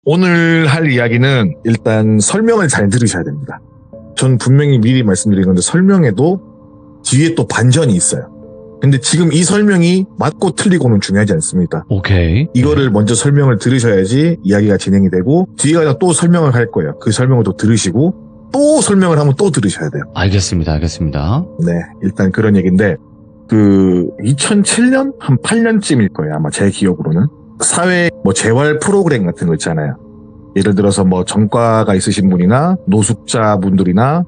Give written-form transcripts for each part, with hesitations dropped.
오늘 할 이야기는 일단 설명을 잘 들으셔야 됩니다. 전 분명히 미리 말씀드린 건데 설명에도 뒤에 또 반전이 있어요. 근데 지금 이 설명이 맞고 틀리고는 중요하지 않습니다. 오케이. 이거를 먼저 설명을 들으셔야지 이야기가 진행이 되고 뒤에 가서 또 설명을 할 거예요. 그 설명을 또 들으시고 또 설명을 하면 또 들으셔야 돼요. 알겠습니다. 네, 일단 그런 얘기인데 2007년? 한 8년쯤일 거예요. 아마 제 기억으로는. 사회 재활 프로그램 같은 거 있잖아요. 예를 들어서 전과가 있으신 분이나 노숙자분들이나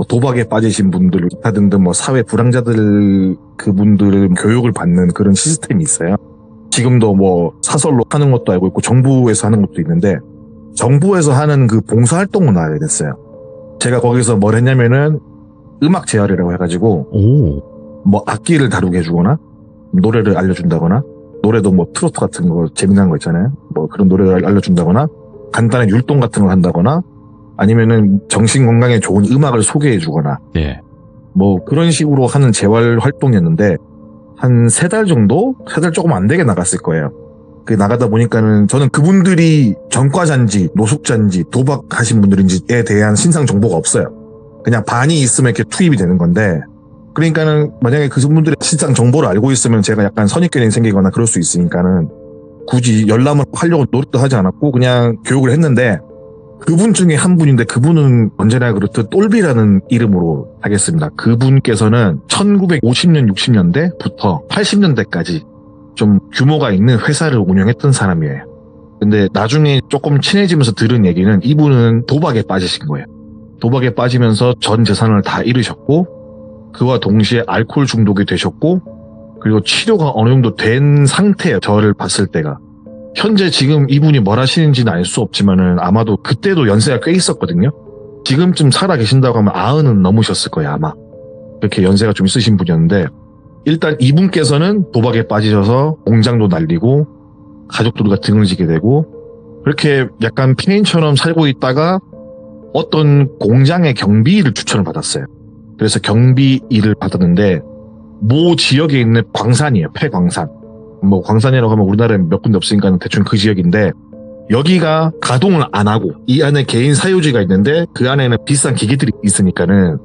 도박에 빠지신 분들, 기타 등등 사회 불황자들 그분들 교육을 받는 그런 시스템이 있어요. 지금도 사설로 하는 것도 알고 있고 정부에서 하는 것도 있는데 정부에서 하는 그 봉사활동을 알게 됐어요. 제가 거기서 뭘 했냐면은 음악 재활이라고 해가지고 악기를 다루게 해주거나 노래를 알려준다거나 노래도 트로트 같은 거 재미난 거 있잖아요. 그런 노래를 알려준다거나 간단한 율동 같은 걸 한다거나 아니면은 정신 건강에 좋은 음악을 소개해주거나 네. 그런 식으로 하는 재활 활동이었는데 한 3달 정도? 3달 조금 안 되게 나갔을 거예요. 나가다 보니까는 저는 그분들이 전과자인지 노숙자인지 도박하신 분들인지에 대한 신상 정보가 없어요. 그냥 반이 있으면 이렇게 투입이 되는 건데 그러니까는 만약에 그분들의 신상 정보를 알고 있으면 제가 약간 선입견이 생기거나 그럴 수 있으니까는 굳이 열람을 하려고 노력도 하지 않았고 그냥 교육을 했는데 그분 중에 한 분인데 그분은 언제나 그렇듯 똘비라는 이름으로 하겠습니다. 그분께서는 1950년, 60년대부터 80년대까지 좀 규모가 있는 회사를 운영했던 사람이에요. 근데 나중에 조금 친해지면서 들은 얘기는 이분은 도박에 빠지신 거예요. 도박에 빠지면서 전 재산을 다 잃으셨고 그와 동시에 알코올 중독이 되셨고 그리고 치료가 어느 정도 된 상태예요. 저를 봤을 때가. 현재 지금 이분이 뭘 하시는지는 알 수 없지만은 아마도 그때도 연세가 꽤 있었거든요. 지금쯤 살아 계신다고 하면 90은 넘으셨을 거예요, 아마. 그렇게 연세가 좀 있으신 분이었는데 일단 이분께서는 도박에 빠지셔서 공장도 날리고 가족들과 등을 지게 되고 그렇게 약간 피해인처럼 살고 있다가 어떤 공장의 경비 일을 추천을 받았어요. 그래서 경비 일을 받았는데 모 지역에 있는 광산이에요. 폐광산. 광산이라고 하면 우리나라에 몇 군데 없으니까 대충 그 지역인데 여기가 가동을 안 하고 이 안에 개인 사유지가 있는데 그 안에는 비싼 기계들이 있으니까는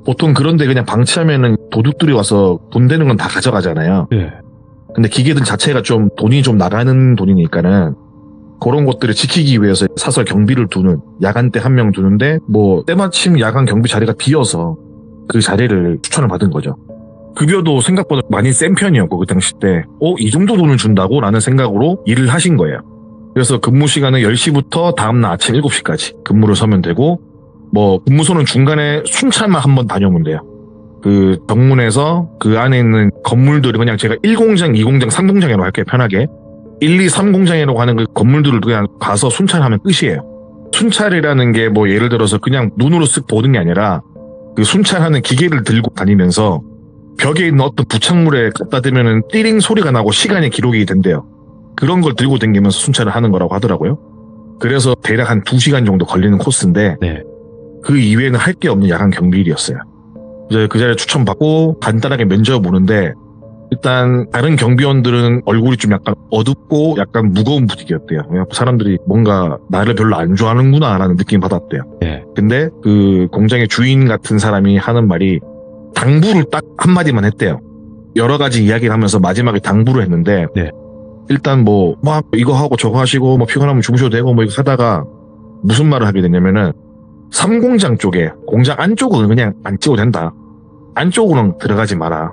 보통 그런데 그냥 방치하면은 도둑들이 와서 돈 되는 건 다 가져가잖아요. 네. 근데 기계들 자체가 좀 돈이 좀 나가는 돈이니까는 그런 것들을 지키기 위해서 사설 경비를 두는 야간대 한 명 두는데 때마침 야간 경비 자리가 비어서 그 자리를 추천을 받은 거죠. 급여도 생각보다 많이 센 편이었고 그 당시 때 이 정도 돈을 준다고? 라는 생각으로 일을 하신 거예요. 그래서 근무 시간은 10시부터 다음날 아침 7시까지 근무를 서면 되고 근무소는 중간에 순찰만 한번 다녀오면 돼요. 그 정문에서 그 안에 있는 건물들을 그냥 제가 1공장, 2공장, 3공장이라고 할게요. 편하게. 1, 2, 3공장이라고 하는 그 건물들을 그냥 가서 순찰하면 끝이에요. 순찰이라는 게 예를 들어서 그냥 눈으로 쓱 보는 게 아니라 그 순찰하는 기계를 들고 다니면서 벽에 있는 어떤 부착물에 갖다 대면은 띠링 소리가 나고 시간이 기록이 된대요. 그런 걸 들고 다니면서 순찰을 하는 거라고 하더라고요. 그래서 대략 한 2시간 정도 걸리는 코스인데 네. 그 이외에는 할 게 없는 야간 경비일이었어요. 이제 그 자리에 추천받고 간단하게 면접을 보는데 일단 다른 경비원들은 얼굴이 좀 약간 어둡고 약간 무거운 분위기였대요. 사람들이 뭔가 나를 별로 안 좋아하는구나 라는 느낌 받았대요. 네. 근데 그 공장의 주인 같은 사람이 하는 말이 당부를 딱 한마디만 했대요. 여러 가지 이야기를 하면서 마지막에 당부를 했는데 네. 일단 이거 하고 저거 하시고 피곤하면 주무셔도 되고 이거 하다가 무슨 말을 하게 됐냐면은 3공장 쪽에 공장 안쪽은 그냥 안 찍어도 된다. 안쪽으로는 들어가지 마라.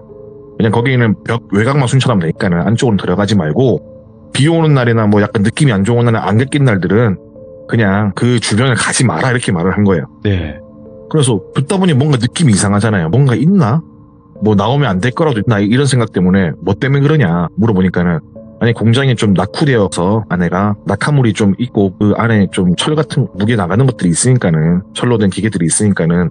그냥 거기는 벽 외곽만 순찰하면 되니까는 안쪽으로는 들어가지 말고 비 오는 날이나 약간 느낌이 안 좋은 날이나 안개 낀 날들은 그냥 그 주변을 가지 마라 이렇게 말을 한 거예요. 네. 그래서 듣다 보니 뭔가 느낌이 이상하잖아요. 뭔가 있나? 나오면 안 될 거라도 있나? 이런 생각 때문에 때문에 그러냐 물어보니까는 아니 공장이 좀 낙후되어서 안에가 낙하물이 좀 있고 그 안에 좀 철 같은 무게 나가는 것들이 있으니까는 철로 된 기계들이 있으니까는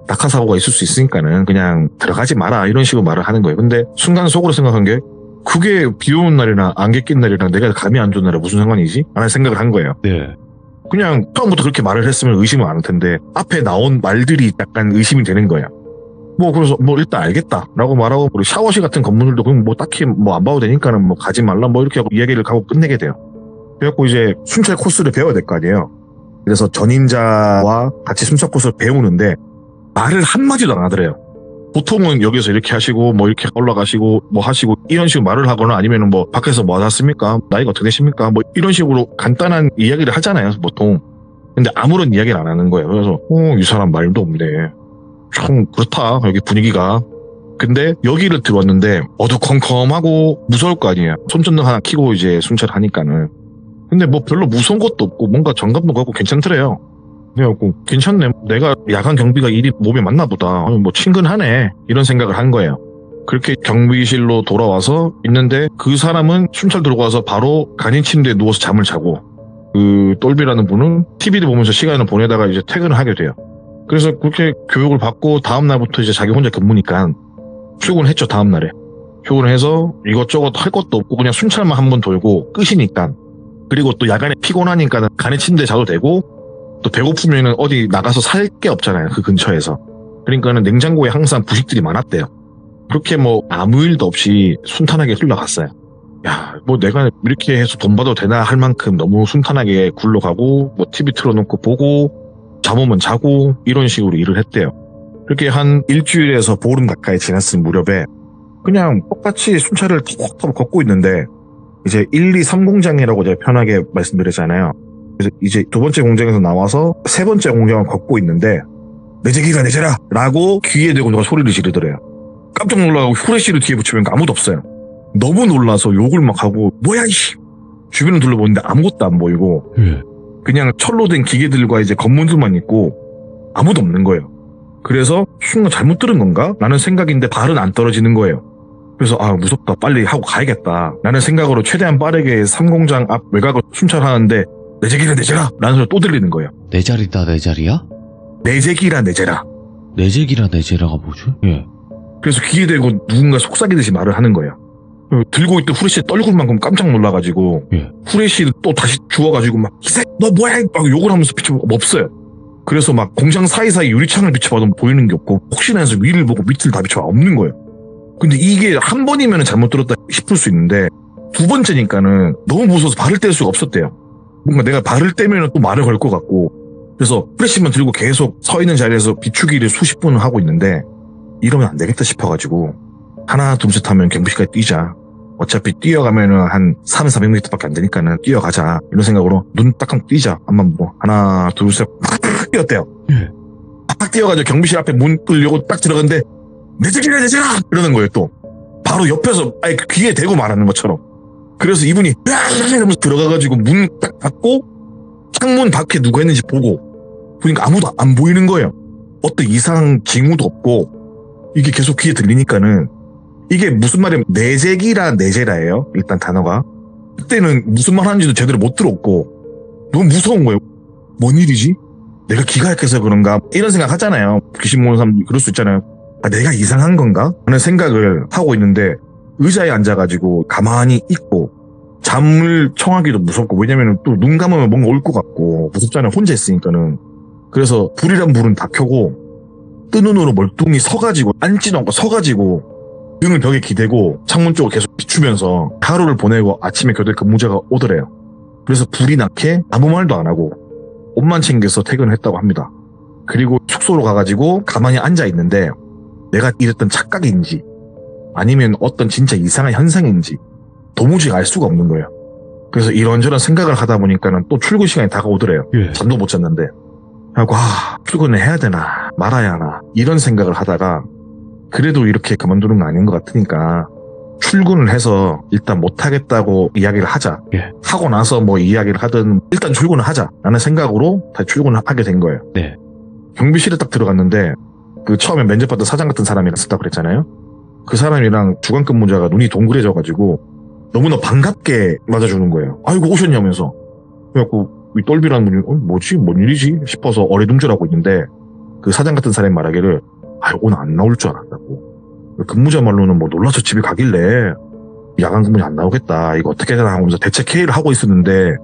낙하사고가 있을 수 있으니까는 그냥 들어가지 마라 이런 식으로 말을 하는 거예요. 근데 순간 속으로 생각한 게 그게 비 오는 날이나 안개 낀 날이랑 내가 감이 안 좋은 날에 무슨 상관이지? 라는 생각을 한 거예요. 네. 그냥 처음부터 그렇게 말을 했으면 의심은 안 할 텐데 앞에 나온 말들이 약간 의심이 되는 거예요. 그래서 일단 알겠다라고 말하고 우리 샤워실 같은 건물들도 그럼 딱히 안 봐도 되니까는 가지 말라 이렇게 하고 이야기를 하고 끝내게 돼요. 그래갖고 이제 순찰 코스를 배워야 될 거 아니에요. 그래서 전임자와 같이 순찰 코스를 배우는데 말을 한마디도 안 하더래요. 보통은 여기서 이렇게 하시고 뭐 이렇게 올라가시고 뭐 하시고 이런 식으로 말을 하거나 아니면은 뭐 밖에서 뭐 하셨습니까? 나이가 어떻게 되십니까? 뭐 이런 식으로 간단한 이야기를 하잖아요, 보통. 근데 아무런 이야기를 안 하는 거예요. 그래서 이 사람 말도 없네. 참 그렇다, 여기 분위기가. 근데 여기를 들어왔는데 어두컴컴하고 무서울 거 아니에요. 손전등 하나 켜고 이제 순찰하니까는. 근데 뭐 별로 무서운 것도 없고 뭔가 정감도 가고 괜찮더래요. 그래갖고 괜찮네. 내가 야간 경비가 일이 몸에 맞나 보다. 뭐 친근하네. 이런 생각을 한 거예요. 그렇게 경비실로 돌아와서 있는데 그 사람은 순찰 들어가서 바로 간이 침대에 누워서 잠을 자고 그 똘비라는 분은 TV를 보면서 시간을 보내다가 이제 퇴근을 하게 돼요. 그래서 그렇게 교육을 받고 다음날부터 이제 자기 혼자 근무니까 출근했죠. 다음날에. 출근을 해서 이것저것 할 것도 없고 그냥 순찰만 한 번 돌고 끝이니까. 그리고 또 야간에 피곤하니까 간이 침대에 자도 되고 또 배고프면은 어디 나가서 살 게 없잖아요. 그 근처에서. 그러니까는 냉장고에 항상 부식들이 많았대요. 그렇게 뭐 아무 일도 없이 순탄하게 흘러갔어요. 야, 뭐 내가 이렇게 해서 돈 받아도 되나 할 만큼 너무 순탄하게 굴러가고 뭐 TV 틀어놓고 보고 잠오면 자고 이런 식으로 일을 했대요. 그렇게 한 일주일에서 보름 가까이 지났을 무렵에 그냥 똑같이 순찰을 톡톡 걷고 있는데 이제 1, 2, 3 공장이라고 제가 편하게 말씀드렸잖아요. 그래서 이제 두 번째 공장에서 나와서 세 번째 공장을 걷고 있는데 내재기가 내재라 라고 귀에 대고 누가 소리를 지르더래요. 깜짝 놀라고 후레쉬를 뒤에 붙이면 아무도 없어요. 너무 놀라서 욕을 막 하고 뭐야 이씨, 주변을 둘러보는데 아무것도 안 보이고 그냥 철로 된 기계들과 이제 검문들만 있고 아무도 없는 거예요. 그래서 순간 잘못 들은 건가? 라는 생각인데 발은 안 떨어지는 거예요. 그래서 무섭다, 빨리 하고 가야겠다 라는 생각으로 최대한 빠르게 3공장 앞 외곽을 순찰하는데 내재기라 내재라 라는 소리가 또 들리는 거예요. 내 자리다 내 자리야? 내재기라 내재라. 내재기라 내재라가 뭐지? 예. 그래서 귀에 대고 누군가 속삭이듯이 말을 하는 거예요. 들고 있던 후레쉬에 떨굴 만큼 깜짝 놀라가지고 후레쉬를 또 다시 주워가지고 막 기색 너 뭐야 막 욕을 하면서 비춰보고 없어요. 그래서 막 공장 사이사이 유리창을 비춰봐도 보이는 게 없고 혹시나 해서 위를 보고 밑을 다 비춰봐 없는 거예요. 근데 이게 한 번이면 잘못 들었다 싶을 수 있는데 두 번째니까는 너무 무서워서 발을 뗄 수가 없었대요. 뭔가 내가 발을 떼면 또 말을 걸 것 같고 그래서 후레쉬만 들고 계속 서 있는 자리에서 비추기를 수십 분을 하고 있는데 이러면 안 되겠다 싶어가지고 하나 둘 셋 하면 경비실까지 뛰자. 어차피 뛰어가면은 한 300~400m밖에 안 되니까는 뛰어가자. 이런 생각으로 눈 딱 감고 뛰자. 한번 뭐 하나 둘 셋 팍 뛰었대요. 팍 뛰어가지고 경비실 앞에 문 뚫려고 딱 들어갔는데 내재기라 내재라 이러는 거예요. 또 바로 옆에서 아예 귀에 대고 말하는 것처럼. 그래서 이분이 이러면서 들어가가지고 문 딱 닫고 창문 밖에 누가 있는지 보고 보니까 아무도 안 보이는 거예요. 어떤 이상 징후도 없고 이게 계속 귀에 들리니까는 이게 무슨 말이에요? 내재기라 내재라예요. 일단 단어가. 그때는 무슨 말 하는지도 제대로 못 들었고 너무 무서운 거예요. 뭔 일이지? 내가 기가 약해서 그런가? 이런 생각 하잖아요. 귀신 보는 사람 그럴 수 있잖아요. 내가 이상한 건가? 하는 생각을 하고 있는데 의자에 앉아가지고 가만히 있고 잠을 청하기도 무섭고 왜냐면 또 눈 감으면 뭔가 올 것 같고 무섭잖아요. 혼자 있으니까는. 그래서 불이란 불은 다 켜고 뜬 눈으로 멀뚱히 서가지고 앉지도 않고 서가지고 등을 벽에 기대고 창문 쪽을 계속 비추면서 하루를 보내고 아침에 교대 근무자가 오더래요. 그래서 불이 나게 아무 말도 안 하고 옷만 챙겨서 퇴근을 했다고 합니다. 그리고 숙소로 가가지고 가만히 앉아있는데 내가 이랬던 착각인지 아니면 어떤 진짜 이상한 현상인지 도무지 알 수가 없는 거예요. 그래서 이런저런 생각을 하다 보니까는 또 출근 시간이 다가오더래요. 잠도 못 잤는데. 하고 출근을 해야 되나 말아야 하나 이런 생각을 하다가 그래도 이렇게 그만두는 거 아닌 것 같으니까 출근을 해서 일단 못하겠다고 이야기를 하자. 하고 나서 뭐 이야기를 하든 일단 출근을 하자 라는 생각으로 다시 출근을 하게 된 거예요. 경비실에 딱 들어갔는데 그 처음에 면접받던 사장 같은 사람이랑 썼다고 그랬잖아요. 그 사람이랑 주간 근무자가 눈이 동그래져가지고 너무나 반갑게 맞아주는 거예요. 아이고 오셨냐면서. 그래갖고 이 똘비라는 분이 뭐지? 뭔 일이지? 싶어서 어리둥절하고 있는데 그 사장 같은 사람이 말하기를 오늘 안 나올 줄 알았다고. 근무자 말로는 뭐 놀라서 집에 가길래 야간 근무자 안 나오겠다. 이거 어떻게 해야 되나 하면서 대책 회의를 하고 있었는데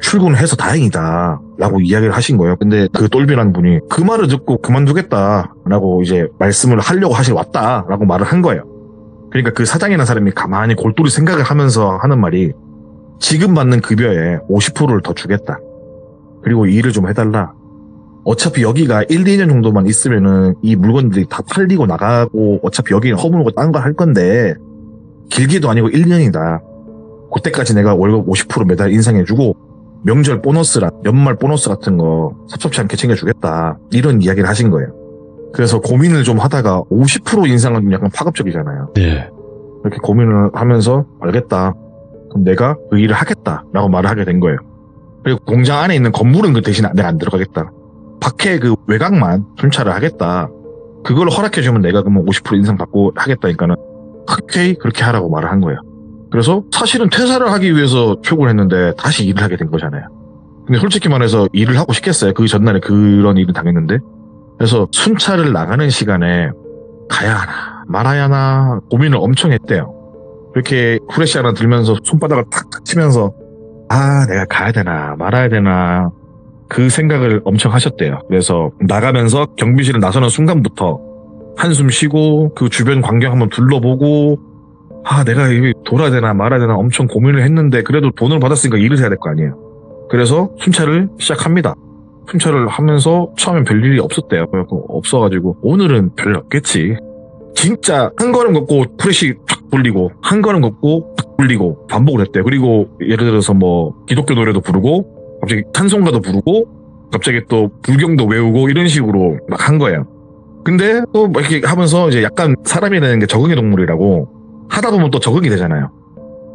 출근을 해서 다행이다 라고 이야기를 하신 거예요. 근데 그 똘비라는 분이 그 말을 듣고 그만두겠다 라고 이제 말씀을 하려고 하시러 왔다 라고 말을 한 거예요. 그러니까 그 사장이라는 사람이 가만히 골똘히 생각을 하면서 하는 말이 지금 받는 급여의 50%를 더 주겠다. 그리고 일을 좀 해달라. 어차피 여기가 1, 2년 정도만 있으면은 이 물건들이 다 팔리고 나가고 어차피 여기는 허물고 딴 거 할 건데 길게도 아니고 1년이다. 그때까지 내가 월급 50% 매달 인상해주고 명절 보너스라 연말 보너스 같은 거 섭섭치 않게 챙겨주겠다. 이런 이야기를 하신 거예요. 그래서 고민을 좀 하다가 50% 인상은 좀 약간 파급적이잖아요. 네. 이렇게 고민을 하면서 알겠다. 그럼 내가 그 일을 하겠다라고 말을 하게 된 거예요. 그리고 공장 안에 있는 건물은 그 대신 내가 안 들어가겠다. 밖에 그 외곽만 순찰을 하겠다. 그걸 허락해주면 내가 그러면 50% 인상 받고 하겠다니까는 오케이 그렇게 하라고 말을 한 거예요. 그래서 사실은 퇴사를 하기 위해서 출근을 했는데 다시 일을 하게 된 거잖아요. 근데 솔직히 말해서 일을 하고 싶겠어요. 그 전날에 그런 일을 당했는데. 그래서 순찰을 나가는 시간에 가야 하나 말아야 하나 고민을 엄청 했대요. 이렇게 후레쉬 하나 들면서 손바닥을 탁탁 치면서 아 내가 가야 되나 말아야 되나 그 생각을 엄청 하셨대요. 그래서 나가면서 경비실을 나서는 순간부터 한숨 쉬고 그 주변 광경 한번 둘러보고 아 내가 이게 돌아야 되나 말아야 되나 엄청 고민을 했는데 그래도 돈을 받았으니까 일을 해야 될 거 아니에요. 그래서 순찰을 시작합니다. 순찰을 하면서 처음엔 별일이 없었대요. 없어가지고 오늘은 별일 없겠지. 진짜 한 걸음 걷고 프레시 탁 불리고 한 걸음 걷고 탁 불리고 반복을 했대요. 그리고 예를 들어서 뭐 기독교 노래도 부르고 갑자기 찬송가도 부르고 갑자기 또 불경도 외우고 이런 식으로 막 한 거예요. 근데 또 막 이렇게 하면서 이제 약간 사람이라는 게 적응의 동물이라고 하다 보면 또 적응이 되잖아요.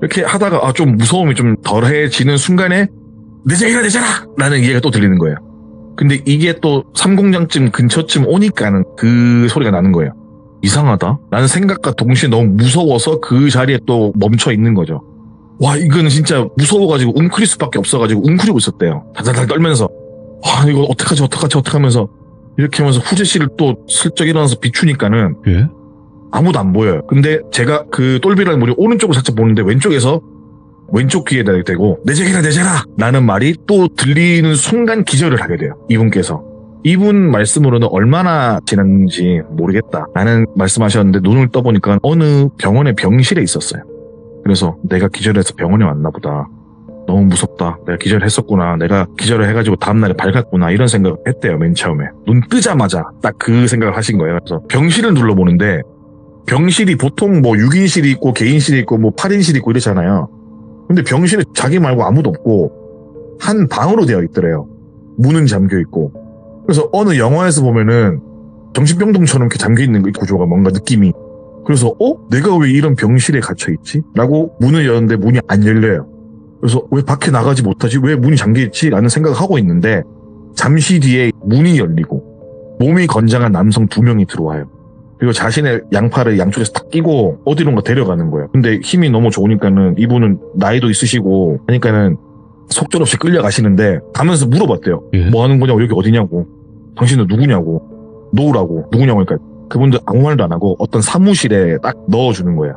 이렇게 하다가 아, 좀 무서움이 좀 덜해지는 순간에 내장이라 내잖아! 라는 이야기가 또 들리는 거예요. 근데 이게 또 삼공장쯤 근처쯤 오니까는 그 소리가 나는 거예요. 이상하다? 라는 생각과 동시에 너무 무서워서 그 자리에 또 멈춰 있는 거죠. 와, 이거는 진짜 무서워가지고 웅크릴 수밖에 없어가지고 웅크리고 있었대요. 달달달 떨면서. 와, 이거 어떡하지 하면서 이렇게 하면서 후제실을 또 슬쩍 일어나서 비추니까는 예? 아무도 안 보여요. 근데 제가 그 똘비라는 물이 오른쪽을 살짝 보는데 왼쪽에서 왼쪽 귀에다 대고 내재기라 내재라 라는 말이 또 들리는 순간 기절을 하게 돼요. 이분께서. 이분 말씀으로는 얼마나 지났는지 모르겠다 라는 말씀하셨는데 눈을 떠보니까 어느 병원의 병실에 있었어요. 그래서 내가 기절해서 병원에 왔나 보다. 너무 무섭다. 내가 기절했었구나. 내가 기절을 해가지고 다음날에 밝았구나. 이런 생각을 했대요. 맨 처음에. 눈 뜨자마자 딱 그 생각을 하신 거예요. 그래서 병실을 둘러보는데 병실이 보통 뭐 6인실이 있고 개인실이 있고 뭐 8인실이 있고 이러잖아요. 근데 병실에 자기 말고 아무도 없고 한 방으로 되어 있더래요. 문은 잠겨 있고. 그래서 어느 영화에서 보면은 정신병동처럼 이렇게 잠겨 있는 그 구조가 뭔가 느낌이. 그래서 내가 왜 이런 병실에 갇혀 있지? 라고 문을 여는데 문이 안 열려요. 그래서 왜 밖에 나가지 못하지? 왜 문이 잠겨 있지? 라는 생각을 하고 있는데 잠시 뒤에 문이 열리고 몸이 건장한 남성 2명이 들어와요. 그리고 자신의 양팔을 양쪽에서 탁 끼고 어디론가 데려가는 거예요. 근데 힘이 너무 좋으니까는 이분은 나이도 있으시고 하니까는 속절없이 끌려가시는데 가면서 물어봤대요. 예? 뭐 하는 거냐고, 여기 어디냐고, 당신은 누구냐고, 놓으라고, 누구냐고. 그러니까 그분들 아무 말도 안 하고 어떤 사무실에 딱 넣어주는 거예요.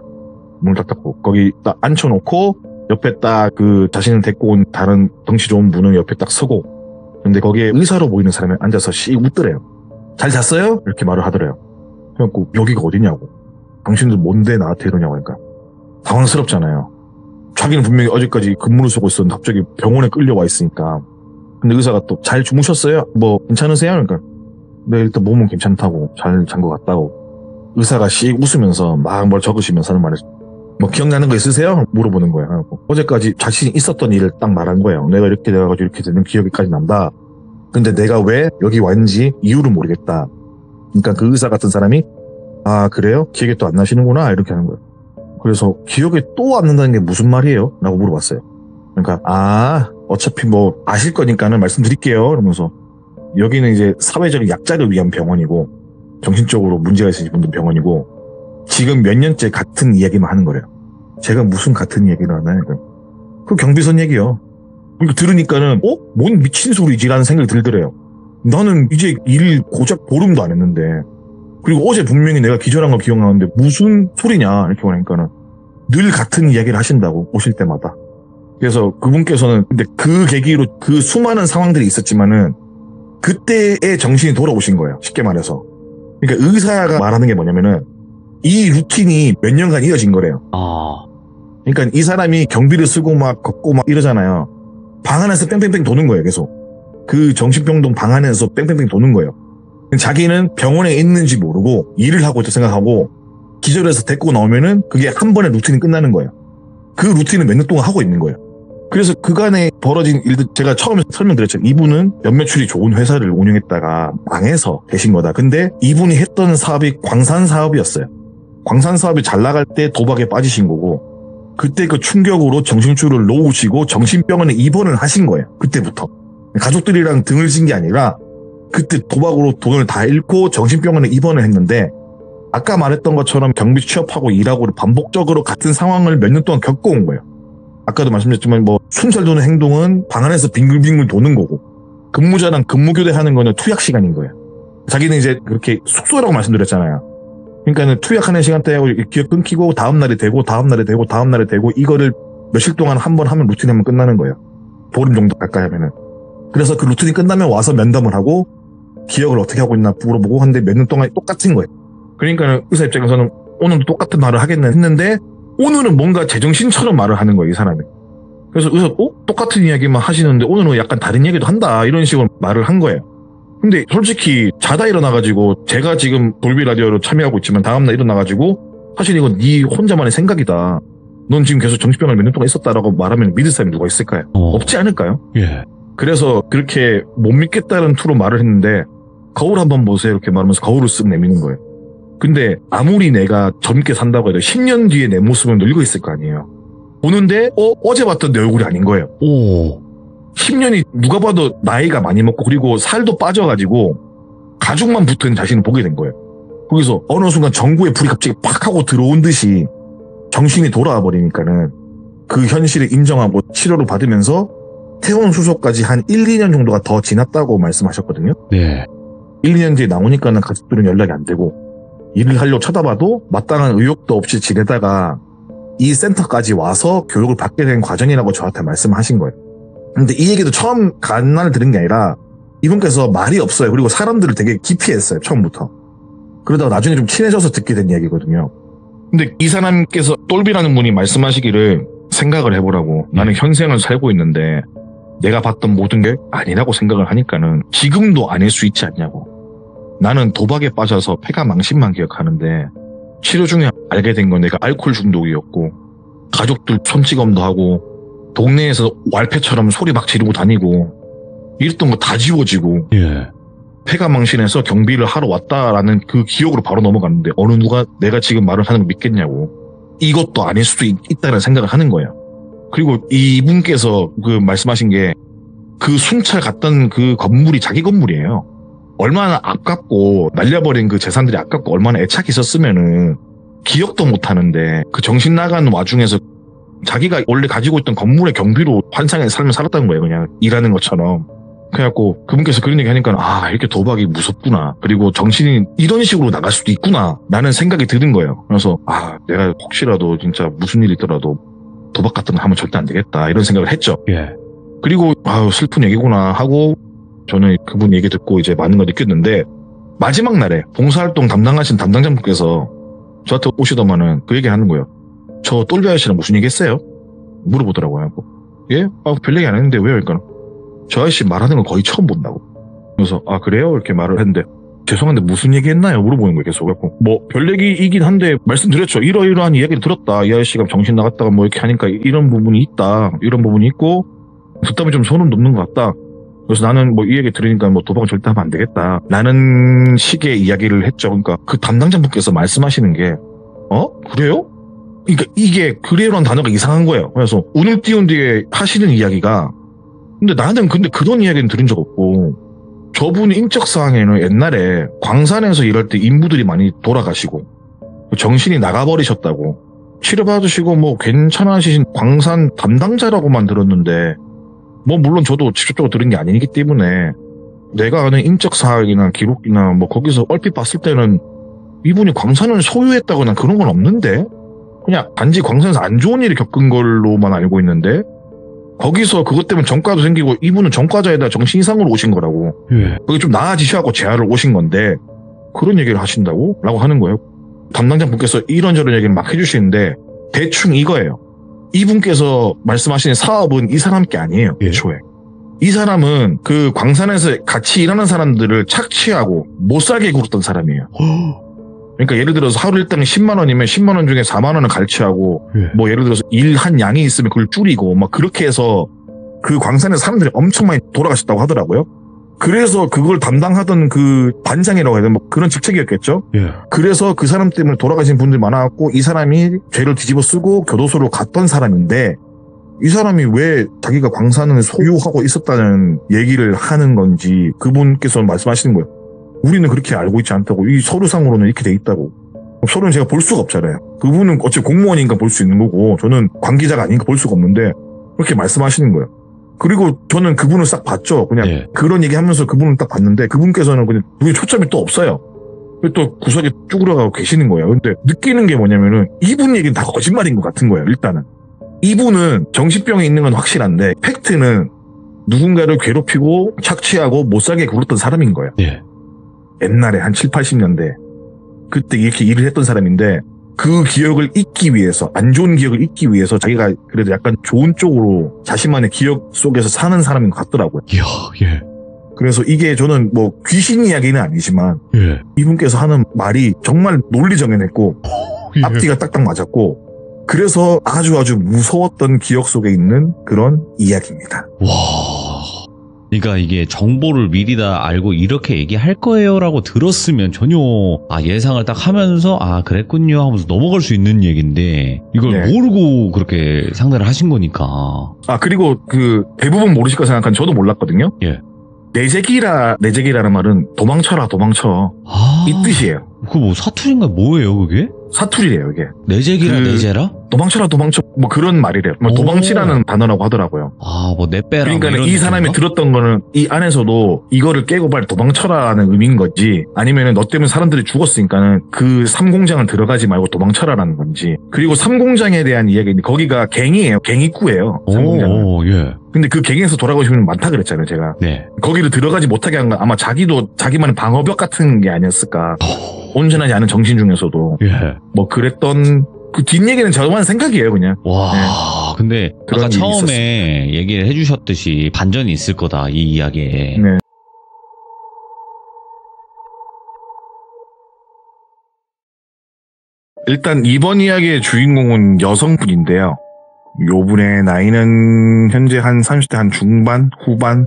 문을 딱 닫고 거기 딱 앉혀놓고 옆에 딱 그 자신을 데리고 온 다른 덩치 좋은 분은 옆에 딱 서고, 근데 거기에 의사로 보이는 사람이 앉아서 씩 웃더래요. 잘 잤어요? 이렇게 말을 하더래요. 그래갖고 여기가 어디냐고, 당신들 뭔데 나한테 이러냐고 하니까 당황스럽잖아요. 자기는 분명히 어제까지 근무를 쓰고 있었는데 갑자기 병원에 끌려와 있으니까. 근데 의사가 또 잘 주무셨어요? 뭐 괜찮으세요? 그러니까 네, 일단 몸은 괜찮다고, 잘 잔 것 같다고. 의사가 씩 웃으면서 막 뭘 적으시면서 하는 말에 뭐 기억나는 거 있으세요? 물어보는 거예요. 어제까지 자신이 있었던 일을 딱 말한 거예요. 내가 이렇게 돼가지고 이렇게 되는 기억이까지 난다. 근데 내가 왜 여기 왔는지 이유를 모르겠다. 그러니까 그 의사 같은 사람이 아 그래요? 기억이 또 안 나시는구나 이렇게 하는 거예요. 그래서 기억이 또 안 난다는 게 무슨 말이에요? 라고 물어봤어요. 그러니까 어차피 뭐 아실 거니까는 말씀드릴게요. 이러면서 여기는 이제 사회적인 약자를 위한 병원이고 정신적으로 문제가 있으신 분들 병원이고 지금 몇 년째 같은 이야기만 하는 거래요. 제가 무슨 같은 얘기를 하나요? 그 경비선 얘기요. 그러니까 들으니까는 뭔 미친 소리지라는 생각이 들더래요. 나는 이제 일 고작 보름도 안 했는데, 그리고 어제 분명히 내가 기절한 거 기억나는데 무슨 소리냐 이렇게 보니까는 늘 같은 이야기를 하신다고, 오실 때마다. 그래서 그분께서는 근데 그 계기로 그 수많은 상황들이 있었지만은 그때의 정신이 돌아오신 거예요. 쉽게 말해서. 그러니까 의사가 말하는 게 뭐냐면은 이 루틴이 몇 년간 이어진 거래요. 그러니까 이 사람이 경비를 쓰고 막 걷고 막 이러잖아요. 방 안에서 뺑뺑뺑 도는 거예요, 계속. 그 정신병동 방 안에서 뺑뺑뺑 도는 거예요. 자기는 병원에 있는지 모르고 일을 하고 있다 생각하고 기절해서 데리고 나오면은 그게 한 번에 루틴이 끝나는 거예요. 그 루틴을 몇 년 동안 하고 있는 거예요. 그래서 그간에 벌어진 일들 제가 처음에 설명드렸죠. 이분은 연매출이 좋은 회사를 운영했다가 망해서 되신 거다. 근데 이분이 했던 사업이 광산 사업이었어요. 광산 사업이 잘 나갈 때 도박에 빠지신 거고 그때 그 충격으로 정신줄을 놓으시고 정신병원에 입원을 하신 거예요. 그때부터. 가족들이랑 등을 진 게 아니라 그때 도박으로 돈을 다 잃고 정신병원에 입원을 했는데 아까 말했던 것처럼 경비 취업하고 일하고 반복적으로 같은 상황을 몇 년 동안 겪어온 거예요. 아까도 말씀드렸지만 뭐 순찰 도는 행동은 방 안에서 빙글빙글 도는 거고 근무자랑 근무교대하는 거는 투약 시간인 거예요. 자기는 이제 그렇게 숙소라고 말씀드렸잖아요. 그러니까는 투약하는 시간대에 기억 끊기고 다음날이 되고 다음날이 되고 다음날이 되고 이거를 며칠 동안 한 번 하면 루틴이 하면 끝나는 거예요. 보름 정도 가까이 하면은. 그래서 그 루틴이 끝나면 와서 면담을 하고 기억을 어떻게 하고 있나 물어보고 하는데 몇 년 동안 똑같은 거예요. 그러니까는 의사 입장에서는 오늘도 똑같은 말을 하겠네 했는데 오늘은 뭔가 제정신처럼 말을 하는 거예요, 이 사람이. 그래서 의사 똑같은 이야기만 하시는데 오늘은 약간 다른 얘기도 한다 이런 식으로 말을 한 거예요. 근데 솔직히 자다 일어나가지고 제가 지금 돌비 라디오로 참여하고 있지만 다음날 일어나가지고 사실 이건 네 혼자만의 생각이다. 넌 지금 계속 정신병원에 몇 년 동안 있었다라고 말하면 믿을 사람이 누가 있을까요? 없지 않을까요? 예. 그래서 그렇게 못 믿겠다는 투로 말을 했는데 거울 한번 보세요 이렇게 말하면서 거울을 쓱 내미는 거예요. 근데 아무리 내가 젊게 산다고 해도 10년 뒤에 내 모습은 늙어 있을 거 아니에요. 보는데 어제 봤던 내 얼굴이 아닌 거예요. 오. 10년이 누가 봐도 나이가 많이 먹고 그리고 살도 빠져가지고 가죽만 붙은 자신을 보게 된 거예요. 거기서 어느 순간 전구에 불이 갑자기 팍 하고 들어온 듯이 정신이 돌아와 버리니까는 그 현실을 인정하고 치료를 받으면서 퇴원 수속까지 한 1, 2년 정도가 더 지났다고 말씀하셨거든요. 네. 1, 2년 뒤에 나오니까는 가족들은 연락이 안 되고 일을 하려고 쳐다봐도 마땅한 의욕도 없이 지내다가 이 센터까지 와서 교육을 받게 된 과정이라고 저한테 말씀하신 거예요. 근데 이 얘기도 처음 간날 들은 게 아니라 이분께서 말이 없어요. 그리고 사람들을 되게 기피했어요. 처음부터. 그러다가 나중에 좀 친해져서 듣게 된 이야기거든요. 근데 이 사람께서 똘비라는 분이 말씀하시기를 생각을 해보라고. 나는 현생을 살고 있는데 내가 봤던 모든 게 아니라고 생각을 하니까는 지금도 아닐 수 있지 않냐고. 나는 도박에 빠져서 폐가망신만 기억하는데 치료 중에 알게 된 건 내가 알코올 중독이었고 가족들 손찌검도 하고 동네에서 왈패처럼 소리 막 지르고 다니고 이랬던 거 다 지워지고 예. 폐가망신해서 경비를 하러 왔다라는 그 기억으로 바로 넘어갔는데 어느 누가 내가 지금 말을 하는 거 믿겠냐고. 이것도 아닐 수도 있다는 생각을 하는 거예요. 그리고 이분께서 그 말씀하신 게 그 순찰 갔던 그 건물이 자기 건물이에요. 얼마나 아깝고 날려버린 그 재산들이 아깝고 얼마나 애착이 있었으면은 기억도 못 하는데 그 정신 나간 와중에서 자기가 원래 가지고 있던 건물의 경비로 환상의 삶을 살았다는 거예요. 그냥 일하는 것처럼. 그래갖고 그분께서 그런 얘기 하니까 아 이렇게 도박이 무섭구나. 그리고 정신이 이런 식으로 나갈 수도 있구나 라는 생각이 드는 거예요. 그래서 아 내가 혹시라도 진짜 무슨 일이 있더라도 도박 같은 거 하면 절대 안 되겠다 이런 생각을 했죠. 예. 그리고 아유 슬픈 얘기구나 하고 저는 그분 얘기 듣고 이제 많은 걸 느꼈는데 마지막 날에 봉사활동 담당하신 담당자분께서 저한테 오시더만은 그 얘기 하는 거예요. 저 똘비 아저씨랑 무슨 얘기 했어요? 물어보더라고요. 예? 별 얘기 안 했는데 왜요? 그러니까 저 아저씨 말하는 걸 거의 처음 본다고. 그래서 아 그래요? 이렇게 말을 했는데 죄송한데 무슨 얘기 했나요? 물어보는 거예요. 계속. 뭐 별 얘기이긴 한데 말씀드렸죠. 이러이러한 이야기를 들었다. 이 아저씨가 정신 나갔다가 뭐 이렇게 하니까 이런 부분이 있다. 이런 부분이 있고 듣다 보면 좀 소름 돋는 것 같다. 그래서 나는 뭐 이 얘기 들으니까 뭐 도박은 절대 하면 안 되겠다. 라는 식의 이야기를 했죠. 그러니까 그 담당자분께서 말씀하시는 게 그래요? 그러니까 이게 그래요라는 단어가 이상한 거예요. 그래서 운을 띄운 뒤에 하시는 이야기가 근데 나는 그런 이야기는 들은 적 없고 저분 인적사항에는 옛날에 광산에서 일할 때 인부들이 많이 돌아가시고 정신이 나가버리셨다고 치료받으시고 뭐 괜찮으신 광산 담당자라고만 들었는데 뭐 물론 저도 직접적으로 들은 게 아니기 때문에 내가 아는 인적사항이나 기록이나 뭐 거기서 얼핏 봤을 때는 이분이 광산을 소유했다거나 그런 건 없는데 그냥 단지 광산에서 안 좋은 일을 겪은 걸로만 알고 있는데 거기서 그것 때문에 전과도 생기고 이분은 전과자에다 정신 이상으로 오신 거라고. 예. 그게 좀 나아지셔갖고 재활을 오신 건데 그런 얘기를 하신다고? 라고 하는 거예요. 담당자분께서 이런저런 얘기를 막 해주시는데 대충 이거예요. 이분께서 말씀하시는 사업은 이 사람 게 아니에요. 예. 애초에. 이 사람은 그 광산에서 같이 일하는 사람들을 착취하고 못 살게 굴었던 사람이에요. 그러니까 예를 들어서 하루 일당 10만 원이면 10만 원 중에 4만 원을 갈취하고 예. 뭐 예를 들어서 일한 양이 있으면 그걸 줄이고 막 그렇게 해서 그 광산에 사람들이 엄청 많이 돌아가셨다고 하더라고요. 그래서 그걸 담당하던 그 반장이라고 해야 되나 뭐 그런 직책이었겠죠. 예. 그래서 그 사람 때문에 돌아가신 분들이 많아갖고 이 사람이 죄를 뒤집어 쓰고 교도소로 갔던 사람인데 이 사람이 왜 자기가 광산을 소유하고 있었다는 얘기를 하는 건지 그분께서 말씀하시는 거예요. 우리는 그렇게 알고 있지 않다고. 이 서류상으로는 이렇게 돼 있다고. 서류는 제가 볼 수가 없잖아요. 그분은 어차피 공무원이니까 볼 수 있는 거고 저는 관계자가 아니니까 볼 수가 없는데 그렇게 말씀하시는 거예요. 그리고 저는 그분을 싹 봤죠. 그냥 예. 그런 얘기 하면서 그분을 딱 봤는데 그분께서는 그냥 눈에 초점이 또 없어요. 또 구석에 쭈그려가고 계시는 거예요. 근데 느끼는 게 뭐냐면은 이분 얘기는 다 거짓말인 것 같은 거예요. 일단은. 이분은 정신병이 있는 건 확실한데 팩트는 누군가를 괴롭히고 착취하고 못 살게 굴었던 사람인 거예요. 예. 옛날에 한 7, 80년대 그때 이렇게 일을 했던 사람인데 그 기억을 잊기 위해서 안 좋은 기억을 잊기 위해서 자기가 그래도 약간 좋은 쪽으로 자신만의 기억 속에서 사는 사람인 것 같더라고요. 이야, 예. 그래서 이게 저는 뭐 귀신 이야기는 아니지만 예. 이분께서 하는 말이 정말 논리정연했고 예. 앞뒤가 딱딱 맞았고 그래서 아주 무서웠던 기억 속에 있는 그런 이야기입니다. 와. 그러니까 이게 정보를 미리 다 알고 이렇게 얘기할 거예요라고 들었으면 전혀 예상을 딱 하면서 그랬군요 하면서 넘어갈 수 있는 얘기인데 이걸 네. 모르고 그렇게 상대를 하신 거니까. 그리고 그 대부분 모르실 거 생각한 저도 몰랐거든요. 예. 내재기라는 말은 도망쳐라 도망쳐 이 뜻이에요. 그 뭐 사투리인가 뭐예요 그게? 사투리래요 이게. 내재기라 내재라? 도망쳐라 도망쳐 뭐 그런 말이래요. 뭐 오. 도망치라는 단어라고 하더라고요. 뭐 내빼라. 그러니까 뭐 이런 이 사람이 뜻인가? 들었던 거는 이 안에서도 이거를 깨고 빨리 도망쳐라라는 의미인 거지 아니면은 너 때문에 사람들이 죽었으니까는 그 삼공장을 들어가지 말고 도망쳐라라는 건지. 그리고 삼공장에 대한 이야기인데 거기가 갱이에요. 갱입구예요. 삼공장은. 오, 예. 근데 그 갱에서 돌아오시는 분 많다 그랬잖아요 제가. 네. 거기를 들어가지 못하게 한 건 아마 자기도 자기만의 방어벽 같은 게 아니었을까. 온전하지 않은 정신 중에서도 예. 뭐 그랬던 그 뒷얘기는 저만 생각이에요 그냥. 와, 근데 그런 아까 일이 처음에 얘기를 해주셨듯이 반전이 있을 거다 이 이야기에. 네. 일단 이번 이야기의 주인공은 여성분인데요. 요분의 나이는 현재 한 30대 한 중반, 후반,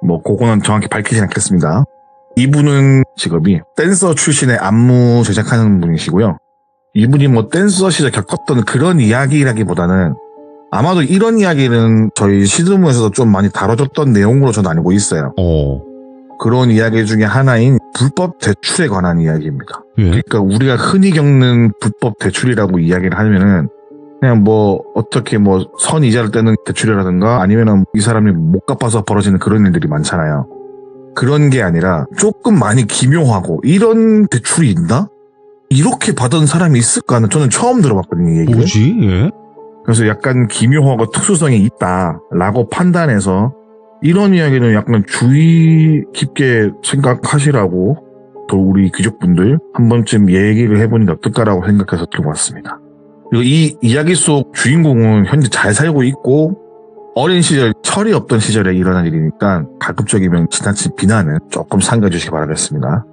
뭐 그거는 정확히 밝히진 않겠습니다. 이분은 직업이 댄서 출신의 안무 제작하는 분이시고요. 이분이 뭐 댄서 시절 겪었던 그런 이야기라기보다는 아마도 이런 이야기는 저희 시드무에서도 좀 많이 다뤄졌던 내용으로 저는 알고 있어요. 그런 이야기 중에 하나인 불법 대출에 관한 이야기입니다. 예. 그러니까 우리가 흔히 겪는 불법 대출이라고 이야기를 하면은 그냥 뭐 어떻게 뭐 선이자를 떼는 대출이라든가 아니면은 이 사람이 못 갚아서 벌어지는 그런 일들이 많잖아요. 그런 게 아니라 조금 많이 기묘하고 이런 대출이 있나? 이렇게 받은 사람이 있을까는 저는 처음 들어봤거든요, 이 얘기를. 뭐지? 예? 그래서 약간 기묘하고 특수성이 있다라고 판단해서 이런 이야기는 약간 주의 깊게 생각하시라고 또 우리 귀족분들 한 번쯤 얘기를 해보는 게 어떨까라고 생각해서 들고 왔습니다. 그리고 이 이야기 속 주인공은 현재 잘 살고 있고 어린 시절 철이 없던 시절에 일어난 일이니까 가급적이면 지나친 비난은 조금 삼가 주시기 바라겠습니다.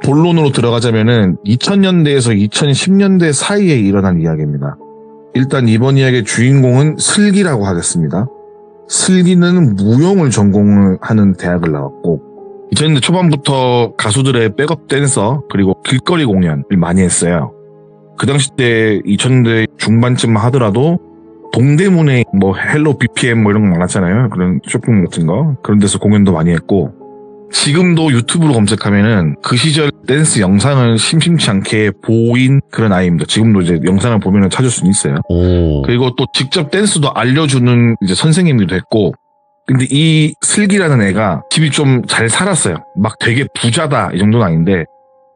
본론으로 들어가자면은 2000년대에서 2010년대 사이에 일어난 이야기입니다. 일단 이번 이야기의 주인공은 슬기라고 하겠습니다. 슬기는 무용을 전공을 하는 대학을 나왔고 2000년대 초반부터 가수들의 백업 댄서 그리고 길거리 공연을 많이 했어요. 그 당시 때 2000년대 중반쯤 하더라도 동대문에 뭐 헬로 BPM 뭐 이런 거 많았잖아요. 그런 쇼핑 같은 거. 그런 데서 공연도 많이 했고 지금도 유튜브로 검색하면은 그 시절 댄스 영상을 심심치 않게 보인 그런 아이입니다. 지금도 이제 영상을 보면은 찾을 수는 있어요. 그리고 또 직접 댄스도 알려주는 이제 선생님이기도 했고 근데 이 슬기라는 애가 집이 좀 잘 살았어요. 막 되게 부자다 이 정도는 아닌데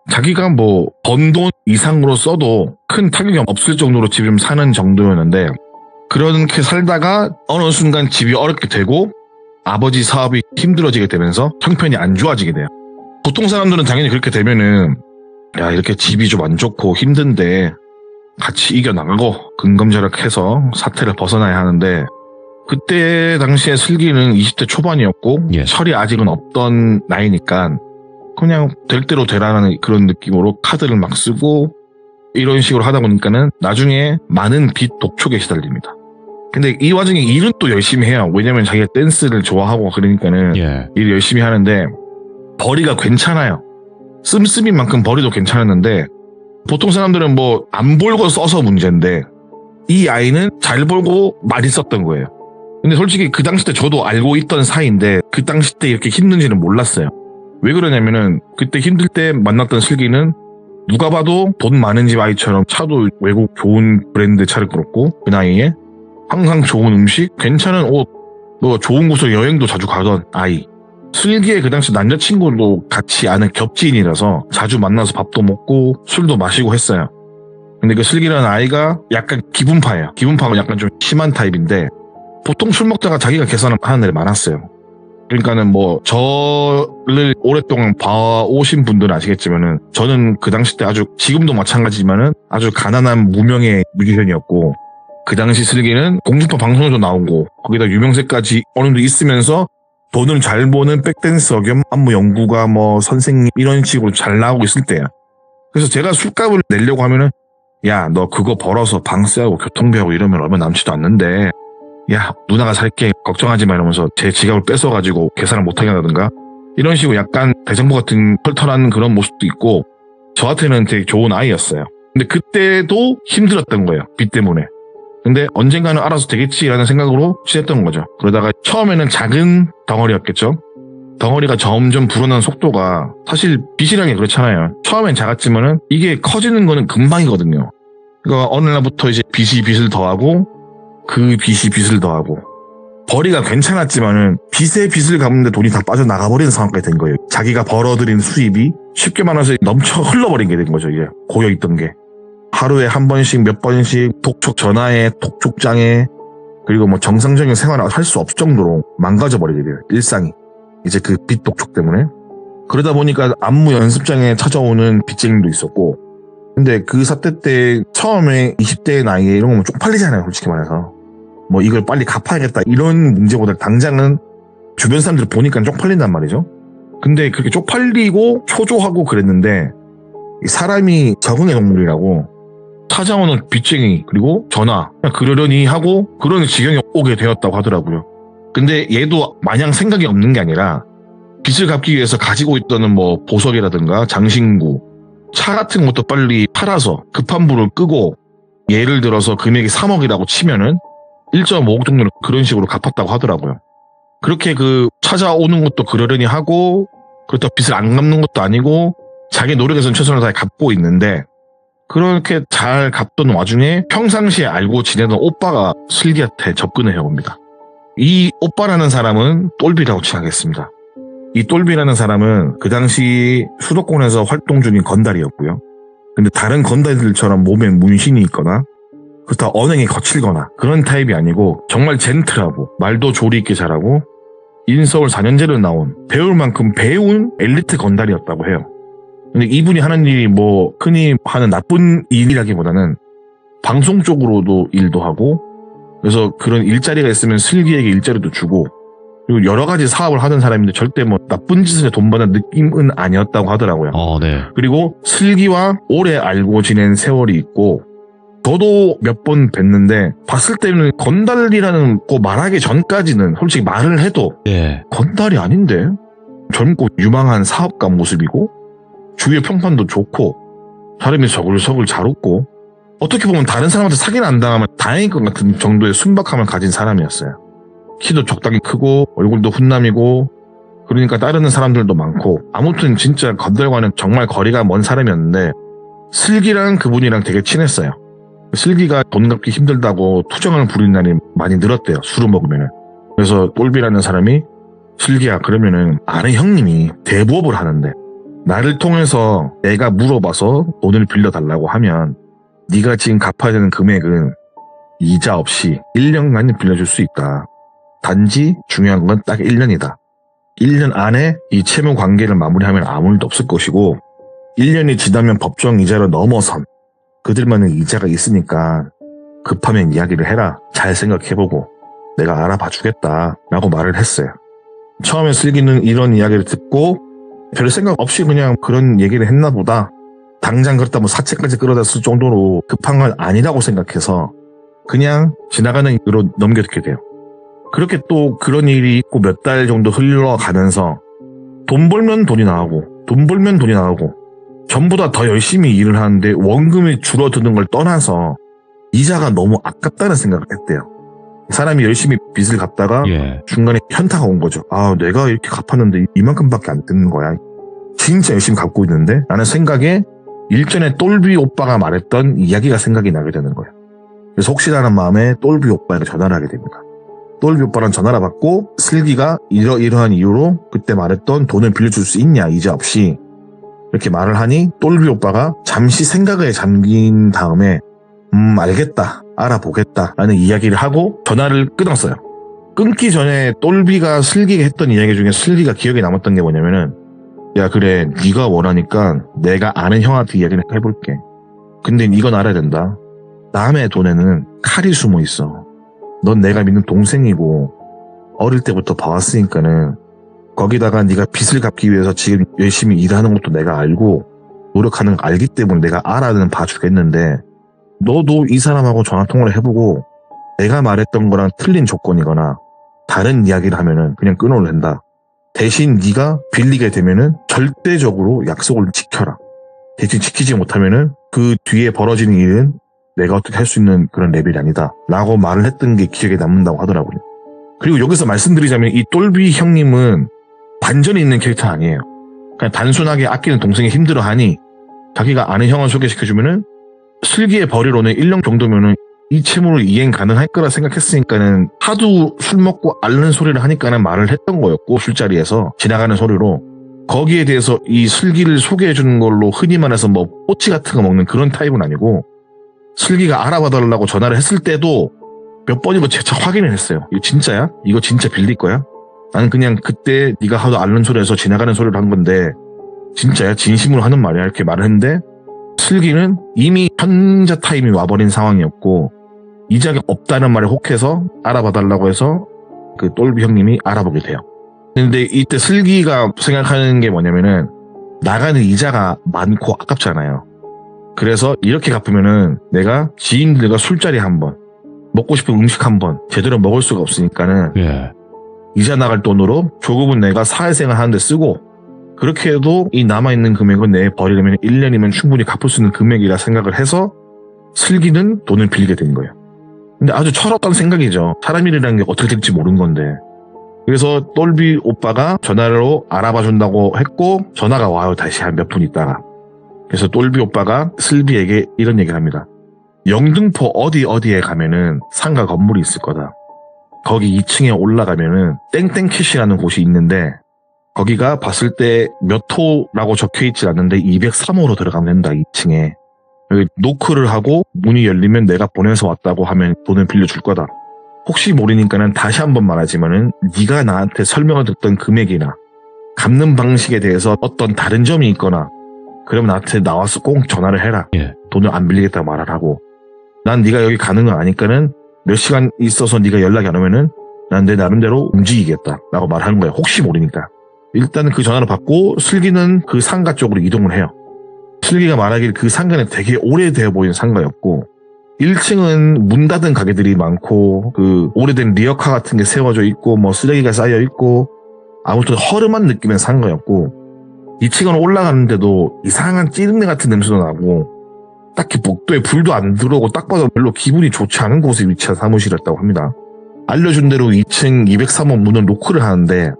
자기가 뭐 번 돈 이상으로 써도 큰 타격이 없을 정도로 집이 좀 사는 정도였는데 그렇게 살다가 어느 순간 집이 어렵게 되고 아버지 사업이 힘들어지게 되면서 형편이 안 좋아지게 돼요. 보통 사람들은 당연히 그렇게 되면은 야 이렇게 집이 좀 안 좋고 힘든데 같이 이겨나가고 근검절약해서 사태를 벗어나야 하는데 그때 당시에 슬기는 20대 초반이었고 예. 철이 아직은 없던 나이니까 그냥 될 대로 되라는 그런 느낌으로 카드를 막 쓰고 이런 식으로 하다 보니까는 나중에 많은 빚 독촉에 시달립니다. 근데 이 와중에 일은 또 열심히 해요. 왜냐면 자기가 댄스를 좋아하고 그러니까는 예. 일 열심히 하는데 벌이가 괜찮아요. 씀씀인 만큼 벌이도 괜찮았는데 보통 사람들은 뭐 안 벌고 써서 문제인데 이 아이는 잘 벌고 많이 썼던 거예요. 근데 솔직히 그 당시 때 저도 알고 있던 사이인데 그 당시 때 이렇게 힘든지는 몰랐어요. 왜 그러냐면은 그때 힘들 때 만났던 슬기는 누가 봐도 돈 많은 집 아이처럼 차도 외국 좋은 브랜드 차를 끌었고 그 나이에 항상 좋은 음식, 괜찮은 옷, 뭐 좋은 곳을 여행도 자주 가던 아이. 슬기의 그 당시 남자친구도 같이 아는 겹지인이라서 자주 만나서 밥도 먹고 술도 마시고 했어요. 근데 그 슬기라는 아이가 약간 기분파예요. 기분파가 약간 좀 심한 타입인데 보통 술 먹다가 자기가 계산하는 애들 많았어요. 그러니까는 뭐 저를 오랫동안 봐오신 분들은 아시겠지만은 저는 그 당시 때 아주 지금도 마찬가지지만은 아주 가난한 무명의 뮤지션이었고 그 당시 슬기는 공중파 방송에도 나오고 거기다 유명세까지 어느 정도 있으면서 돈을 잘 버는 백댄서 겸 안무 연구가 뭐 선생님 이런 식으로 잘 나오고 있을 때야. 그래서 제가 술값을 내려고 하면은 야, 너 그거 벌어서 방세하고 교통비하고 이러면 얼마 남지도 않는데 야, 누나가 살게 걱정하지 마 이러면서 제 지갑을 뺏어가지고 계산을 못하게 한다든가 이런 식으로 약간 대정부 같은 털털한 그런 모습도 있고 저한테는 되게 좋은 아이였어요. 근데 그때도 힘들었던 거예요. 빚 때문에. 근데 언젠가는 알아서 되겠지라는 생각으로 지냈던 거죠. 그러다가 처음에는 작은 덩어리였겠죠. 덩어리가 점점 불어나는 속도가 사실 빚이라는 게 그렇잖아요. 처음엔 작았지만은 이게 커지는 거는 금방이거든요. 그러니까 어느 날부터 이제 빚이 빚을 더하고 그 빚이 빚을 더하고 벌이가 괜찮았지만은 빚에 빚을 갚는데 돈이 다 빠져나가버리는 상황까지 된 거예요. 자기가 벌어들인 수입이 쉽게 말해서 넘쳐 흘러버린 게 된 거죠. 이게 고여있던 게. 하루에 한 번씩 몇 번씩 독촉 전화에 독촉장애 그리고 뭐 정상적인 생활을 할 수 없을 정도로 망가져버리게 돼요. 일상이. 이제 그 빚 독촉 때문에. 그러다 보니까 안무 연습장에 찾아오는 빚쟁이도 있었고 근데 그 사태 때 처음에 20대의 나이에 이런 거면 쪽팔리잖아요. 솔직히 말해서. 뭐 이걸 빨리 갚아야겠다 이런 문제보다 당장은 주변 사람들 보니까 쪽팔린단 말이죠. 근데 그렇게 쪽팔리고 초조하고 그랬는데 사람이 적응의 동물이라고 찾아오는 빚쟁이 그리고 전화 그냥 그러려니 하고 그런 지경에 오게 되었다고 하더라고요. 근데 얘도 마냥 생각이 없는 게 아니라 빚을 갚기 위해서 가지고 있던 뭐 보석이라든가 장신구 차 같은 것도 빨리 팔아서 급한 불을 끄고 예를 들어서 금액이 3억이라고 치면은 1.5억 정도를 그런 식으로 갚았다고 하더라고요. 그렇게 그 찾아오는 것도 그러려니 하고 그렇다고 빚을 안 갚는 것도 아니고 자기 노력에서는 최선을 다해 갚고 있는데 그렇게 잘 갚던 와중에 평상시에 알고 지내던 오빠가 슬기한테 접근을 해옵니다. 이 오빠라는 사람은 똘비라고 칭하겠습니다. 이 똘비라는 사람은 그 당시 수도권에서 활동 중인 건달이었고요. 근데 다른 건달들처럼 몸에 문신이 있거나 그렇다 언행이 거칠거나 그런 타입이 아니고 정말 젠틀하고 말도 조리 있게 잘하고 인서울 4년제를 나온 배울 만큼 배운 엘리트 건달이었다고 해요. 근데 이분이 하는 일이 뭐 흔히 하는 나쁜 일이라기보다는 방송 쪽으로도 일도 하고 그래서 그런 일자리가 있으면 슬기에게 일자리도 주고 그리고 여러 가지 사업을 하던 사람인데 절대 뭐 나쁜 짓을 돈 버는 느낌은 아니었다고 하더라고요. 네. 그리고 슬기와 오래 알고 지낸 세월이 있고 저도 몇 번 뵀는데 봤을 때는 건달이라는 거 말하기 전까지는 솔직히 말을 해도 예. 건달이 아닌데 젊고 유망한 사업가 모습이고 주위의 평판도 좋고 사람이 서글서글 잘 웃고 어떻게 보면 다른 사람한테 사기는 안 당하면 다행일 것 같은 정도의 순박함을 가진 사람이었어요. 키도 적당히 크고 얼굴도 훈남이고 그러니까 따르는 사람들도 많고 아무튼 진짜 건달과는 정말 거리가 먼 사람이었는데 슬기랑 그분이랑 되게 친했어요. 슬기가 돈 갚기 힘들다고 투정을 부리는 날이 많이 늘었대요. 술을 먹으면. 그래서 똘비라는 사람이 슬기야 그러면은 아는 형님이 대부업을 하는데 나를 통해서 내가 물어봐서 돈을 빌려달라고 하면 네가 지금 갚아야 되는 금액은 이자 없이 1년간 빌려줄 수 있다. 단지 중요한 건 딱 1년이다. 1년 안에 이 채무 관계를 마무리하면 아무 일도 없을 것이고 1년이 지나면 법정 이자를 넘어선 그들만의 이자가 있으니까 급하면 이야기를 해라. 잘 생각해보고 내가 알아봐 주겠다 라고 말을 했어요. 처음에 슬기는 이런 이야기를 듣고 별 생각 없이 그냥 그런 얘기를 했나 보다. 당장 그렇다면 사채까지 끌어다 쓸 정도로 급한 건 아니라고 생각해서 그냥 지나가는 일로 넘겨두게 돼요. 그렇게 또 그런 일이 있고 몇 달 정도 흘러가면서 돈 벌면 돈이 나오고 돈 벌면 돈이 나오고 전보다 더 열심히 일을 하는데 원금이 줄어드는 걸 떠나서 이자가 너무 아깝다는 생각을 했대요. 사람이 열심히 빚을 갚다가 예. 중간에 현타가 온 거죠. 아, 내가 이렇게 갚았는데 이만큼밖에 안 되는 거야. 진짜 열심히 갚고 있는데? 라는 생각에 일전에 똘비 오빠가 말했던 이야기가 생각이 나게 되는 거예요. 그래서 혹시라는 마음에 똘비 오빠에게 전화를 하게 됩니다. 똘비 오빠랑 전화를 받고 슬기가 이러이러한 이유로 그때 말했던 돈을 빌려줄 수 있냐, 이자 없이. 이렇게 말을 하니 똘비 오빠가 잠시 생각에 잠긴 다음에 알겠다, 알아보겠다 라는 이야기를 하고 전화를 끊었어요. 끊기 전에 똘비가 슬기가 했던 이야기 중에 슬기가 기억에 남았던 게 뭐냐면은, 야, 그래, 네가 원하니까 내가 아는 형한테 이야기를 해볼게. 근데 이건 알아야 된다. 남의 돈에는 칼이 숨어 있어. 넌 내가 믿는 동생이고 어릴 때부터 봐왔으니까는, 거기다가 네가 빚을 갚기 위해서 지금 열심히 일하는 것도 내가 알고 노력하는 거 알기 때문에 내가 알아는 봐주겠는데, 너도 이 사람하고 전화통화를 해보고 내가 말했던 거랑 틀린 조건이거나 다른 이야기를 하면은 그냥 끊어도 된다. 대신 네가 빌리게 되면은 절대적으로 약속을 지켜라. 대신 지키지 못하면은 그 뒤에 벌어지는 일은 내가 어떻게 할 수 있는 그런 레벨이 아니다 라고 말을 했던 게 기억에 남는다고 하더라고요. 그리고 여기서 말씀드리자면 이 똘비 형님은 반전이 있는 캐릭터 아니에요. 그냥 단순하게 아끼는 동생이 힘들어하니 자기가 아는 형을 소개시켜주면은 슬기의 벌이로는 1년 정도면은 이 채무를 이행 가능할 거라 생각했으니까는 하도 술 먹고 앓는 소리를 하니까는 말을 했던 거였고, 술자리에서 지나가는 소리로. 거기에 대해서 이 슬기를 소개해주는 걸로 흔히 말해서 뭐 꼬치 같은 거 먹는 그런 타입은 아니고, 슬기가 알아봐달라고 전화를 했을 때도 몇 번이고 재차 확인을 했어요. 이거 진짜야? 이거 진짜 빌릴 거야? 나는 그냥 그때 네가 하도 앓는 소리에서 지나가는 소리를 한 건데 진짜야? 진심으로 하는 말이야? 이렇게 말을 했는데, 슬기는 이미 현자 타임이 와버린 상황이었고 이자가 없다는 말에 혹해서 알아봐달라고 해서 그 똘비 형님이 알아보게 돼요. 근데 이때 슬기가 생각하는 게 뭐냐면은, 나가는 이자가 많고 아깝잖아요. 그래서 이렇게 갚으면은 내가 지인들과 술자리 한번, 먹고 싶은 음식 한번 제대로 먹을 수가 없으니까는 예. 이자 나갈 돈으로 조금은 내가 사회생활 하는데 쓰고, 그렇게 해도 이 남아있는 금액은 내 버리려면 1년이면 충분히 갚을 수 있는 금액이라 생각을 해서 슬기는 돈을 빌리게 된 거예요. 근데 아주 철없던 생각이죠. 사람 일이라는 게 어떻게 될지 모르는 건데. 그래서 똘비 오빠가 전화로 알아봐준다고 했고 전화가 와요. 다시 한 몇 분 있다가. 그래서 똘비 오빠가 슬비에게 이런 얘기를 합니다. 영등포 어디에 가면은 상가 건물이 있을 거다. 거기 2층에 올라가면은 땡땡캐시라는 곳이 있는데 거기가 봤을 때 몇 호라고 적혀있지 않는데 203호로 들어가면 된다. 2층에. 여기 노크를 하고 문이 열리면 내가 보내서 왔다고 하면 돈을 빌려줄 거다. 혹시 모르니까는 다시 한번 말하지만은 네가 나한테 설명을 듣던 금액이나 갚는 방식에 대해서 어떤 다른 점이 있거나 그러면 나한테 나와서 꼭 전화를 해라. 예. 돈을 안 빌리겠다고 말을 하고, 난 네가 여기 가는 건 아니까는 몇 시간 있어서 네가 연락이 안 오면은 난 내 나름대로 움직이겠다 라고 말하는 거야. 혹시 모르니까. 일단은 그 전화를 받고 슬기는 그 상가 쪽으로 이동을 해요. 슬기가 말하길 그 상가는 되게 오래되어 보이는 상가였고 1층은 문 닫은 가게들이 많고 그 오래된 리어카 같은 게 세워져 있고 뭐 쓰레기가 쌓여 있고 아무튼 허름한 느낌의 상가였고 2층은 올라가는데도 이상한 찌름내 같은 냄새도 나고 딱히 복도에 불도 안 들어오고 딱 봐도 별로 기분이 좋지 않은 곳에 위치한 사무실이었다고 합니다. 알려준 대로 2층 203호 문은 노크를 하는데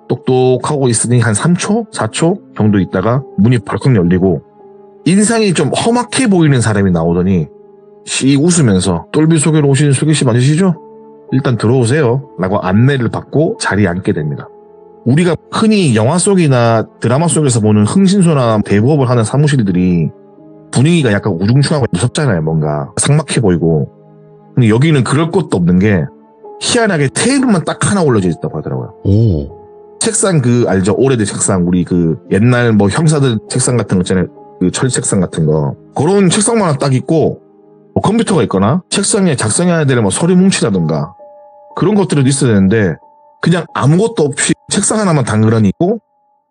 똑똑하고 있으니 한 3초? 4초 정도 있다가 문이 벌컥 열리고 인상이 좀 험악해 보이는 사람이 나오더니 씩 웃으면서 똘비 소개로 오신 슬기씨 맞으시죠? 일단 들어오세요 라고 안내를 받고 자리에 앉게 됩니다. 우리가 흔히 영화 속이나 드라마 속에서 보는 흥신소나 대부업을 하는 사무실들이 분위기가 약간 우중충하고 무섭잖아요. 뭔가 삭막해 보이고. 근데 여기는 그럴 것도 없는 게 희한하게 테이블만 딱 하나 올려져 있다고 하더라고요. 오. 책상 알죠? 오래된 책상. 우리 옛날 뭐 형사들 책상 같은 거 있잖아요. 그 철책상 같은 거. 그런 책상만 하나 딱 있고, 뭐 컴퓨터가 있거나, 책상에 작성해야 될 뭐 서류 뭉치라든가, 그런 것들은 있어야 되는데, 그냥 아무것도 없이 책상 하나만 당그러니 있고,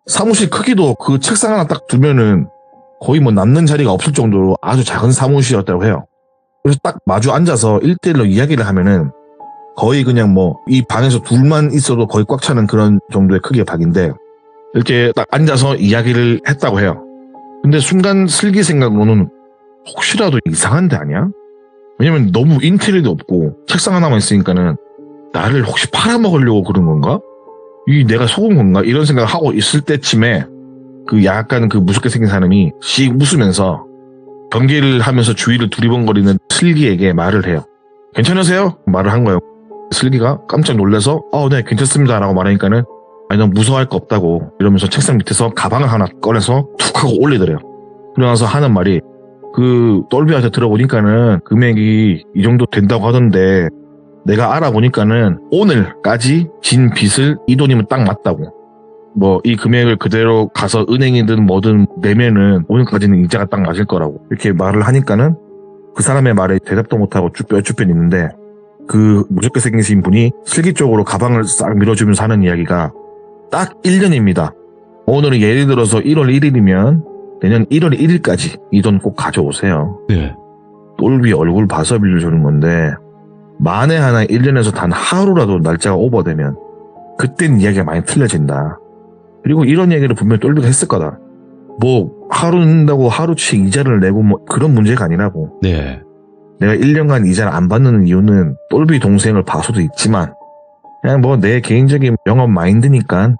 사무실 크기도 그 책상 하나 딱 두면은 거의 뭐 남는 자리가 없을 정도로 아주 작은 사무실이었다고 해요. 그래서 딱 마주 앉아서 1대1로 이야기를 하면은 거의 그냥 뭐 이 방에서 둘만 있어도 거의 꽉 차는 그런 정도의 크기의 방인데 이렇게 딱 앉아서 이야기를 했다고 해요. 근데 순간 슬기 생각으로는 혹시라도 이상한 데 아니야? 왜냐면 너무 인테리어도 없고 책상 하나만 있으니까는 나를 혹시 팔아먹으려고 그런 건가? 이 내가 속은 건가? 이런 생각을 하고 있을 때쯤에 그 약간 그 무섭게 생긴 사람이 씩 웃으면서 경계를 하면서 주위를 두리번거리는 슬기에게 말을 해요. 괜찮으세요? 말을 한 거예요. 슬기가 깜짝 놀라서 네 괜찮습니다 라고 말하니까는 아니 넌 무서워할 거 없다고 이러면서 책상 밑에서 가방을 하나 꺼내서 툭 하고 올리더래요. 그러면서 하는 말이 그 똘비한테 들어보니까는 금액이 이 정도 된다고 하던데 내가 알아보니까는 오늘까지 진 빚을 이 돈이면 딱 맞다고. 뭐 이 금액을 그대로 가서 은행이든 뭐든 내면은 오늘까지는 이자가 딱 맞을 거라고. 이렇게 말을 하니까는 그 사람의 말에 대답도 못하고 쭈뼛쭈뼛 있는데 그 무섭게 생기신 분이 슬기 쪽으로 가방을 싹 밀어주면서 하는 이야기가 딱 1년입니다. 오늘은 예를 들어서 1월 1일이면 내년 1월 1일까지 이 돈 꼭 가져오세요. 네. 똘비 얼굴 봐서 빌려주는 건데 만에 하나 1년에서 단 하루라도 날짜가 오버되면 그땐 이야기가 많이 틀려진다. 그리고 이런 얘기를 분명히 똘비가 했을 거다. 뭐 하루 낸다고 하루치 이자를 내고 뭐 그런 문제가 아니라고. 네. 내가 1년간 이자를 안 받는 이유는 똘비 동생을 봐서도 있지만 그냥 뭐 내 개인적인 영업 마인드니까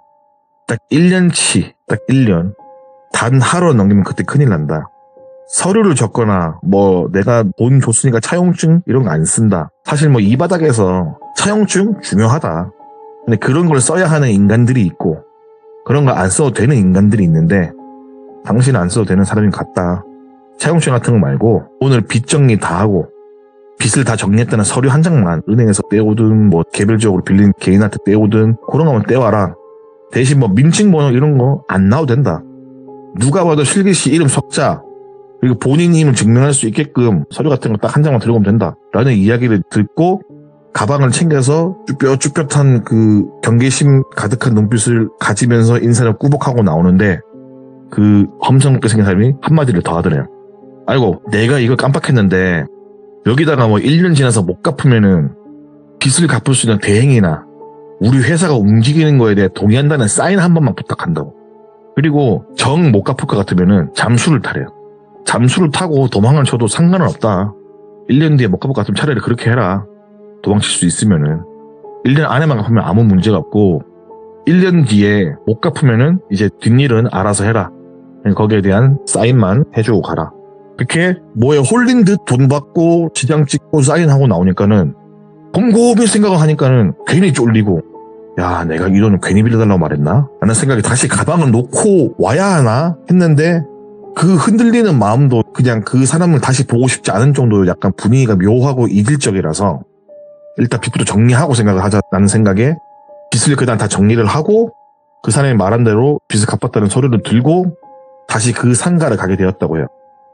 딱 1년치 딱 1년 단 하루 넘기면 그때 큰일 난다. 서류를 적거나 뭐 내가 돈 줬으니까 차용증 이런 거 안 쓴다. 사실 뭐 이 바닥에서 차용증 중요하다. 근데 그런 걸 써야 하는 인간들이 있고 그런 거 안 써도 되는 인간들이 있는데 당신은 안 써도 되는 사람인 것 같다. 차용증 같은 거 말고 오늘 빚 정리 다 하고 빚을 다 정리했다는 서류 한 장만 은행에서 떼오든 뭐 개별적으로 빌린 개인한테 떼오든 그런 거만 떼와라. 대신 뭐 민증번호 이런 거 안 나와도 된다. 누가 봐도 슬기 씨 이름 석자 그리고 본인 힘을 증명할 수 있게끔 서류 같은 거 딱 한 장만 들고 오면 된다. 라는 이야기를 듣고 가방을 챙겨서 쭈뼛쭈뼛한 그 경계심 가득한 눈빛을 가지면서 인사를 꾸벅하고 나오는데 그 험상궂게 생긴 사람이 한마디를 더 하더래요. 아이고 내가 이걸 깜빡했는데 여기다가 뭐 1년 지나서 못 갚으면은 빚을 갚을 수 있는 대행이나 우리 회사가 움직이는 거에 대해 동의한다는 사인 한 번만 부탁한다고. 그리고 정 못 갚을 것 같으면은 잠수를 타래요. 잠수를 타고 도망을 쳐도 상관은 없다. 1년 뒤에 못 갚을 것 같으면 차라리 그렇게 해라. 도망칠 수 있으면은 1년 안에만 갚으면 아무 문제가 없고 1년 뒤에 못 갚으면은 이제 뒷일은 알아서 해라. 거기에 대한 사인만 해주고 가라. 그렇게 뭐에 홀린 듯 돈 받고 지장 찍고 사인하고 나오니까는 곰곰이 생각을 하니까는 괜히 쫄리고 야 내가 이 돈을 괜히 빌려달라고 말했나? 라는 생각이 다시 가방을 놓고 와야 하나 했는데 그 흔들리는 마음도 그냥 그 사람을 다시 보고 싶지 않은 정도로 약간 분위기가 묘하고 이질적이라서 일단 빚부터 정리하고 생각을 하자라는 생각에 빚을 그냥 다 정리를 하고 그 사람이 말한 대로 빚을 갚았다는 서류를 들고 다시 그 상가를 가게 되었다고 해요.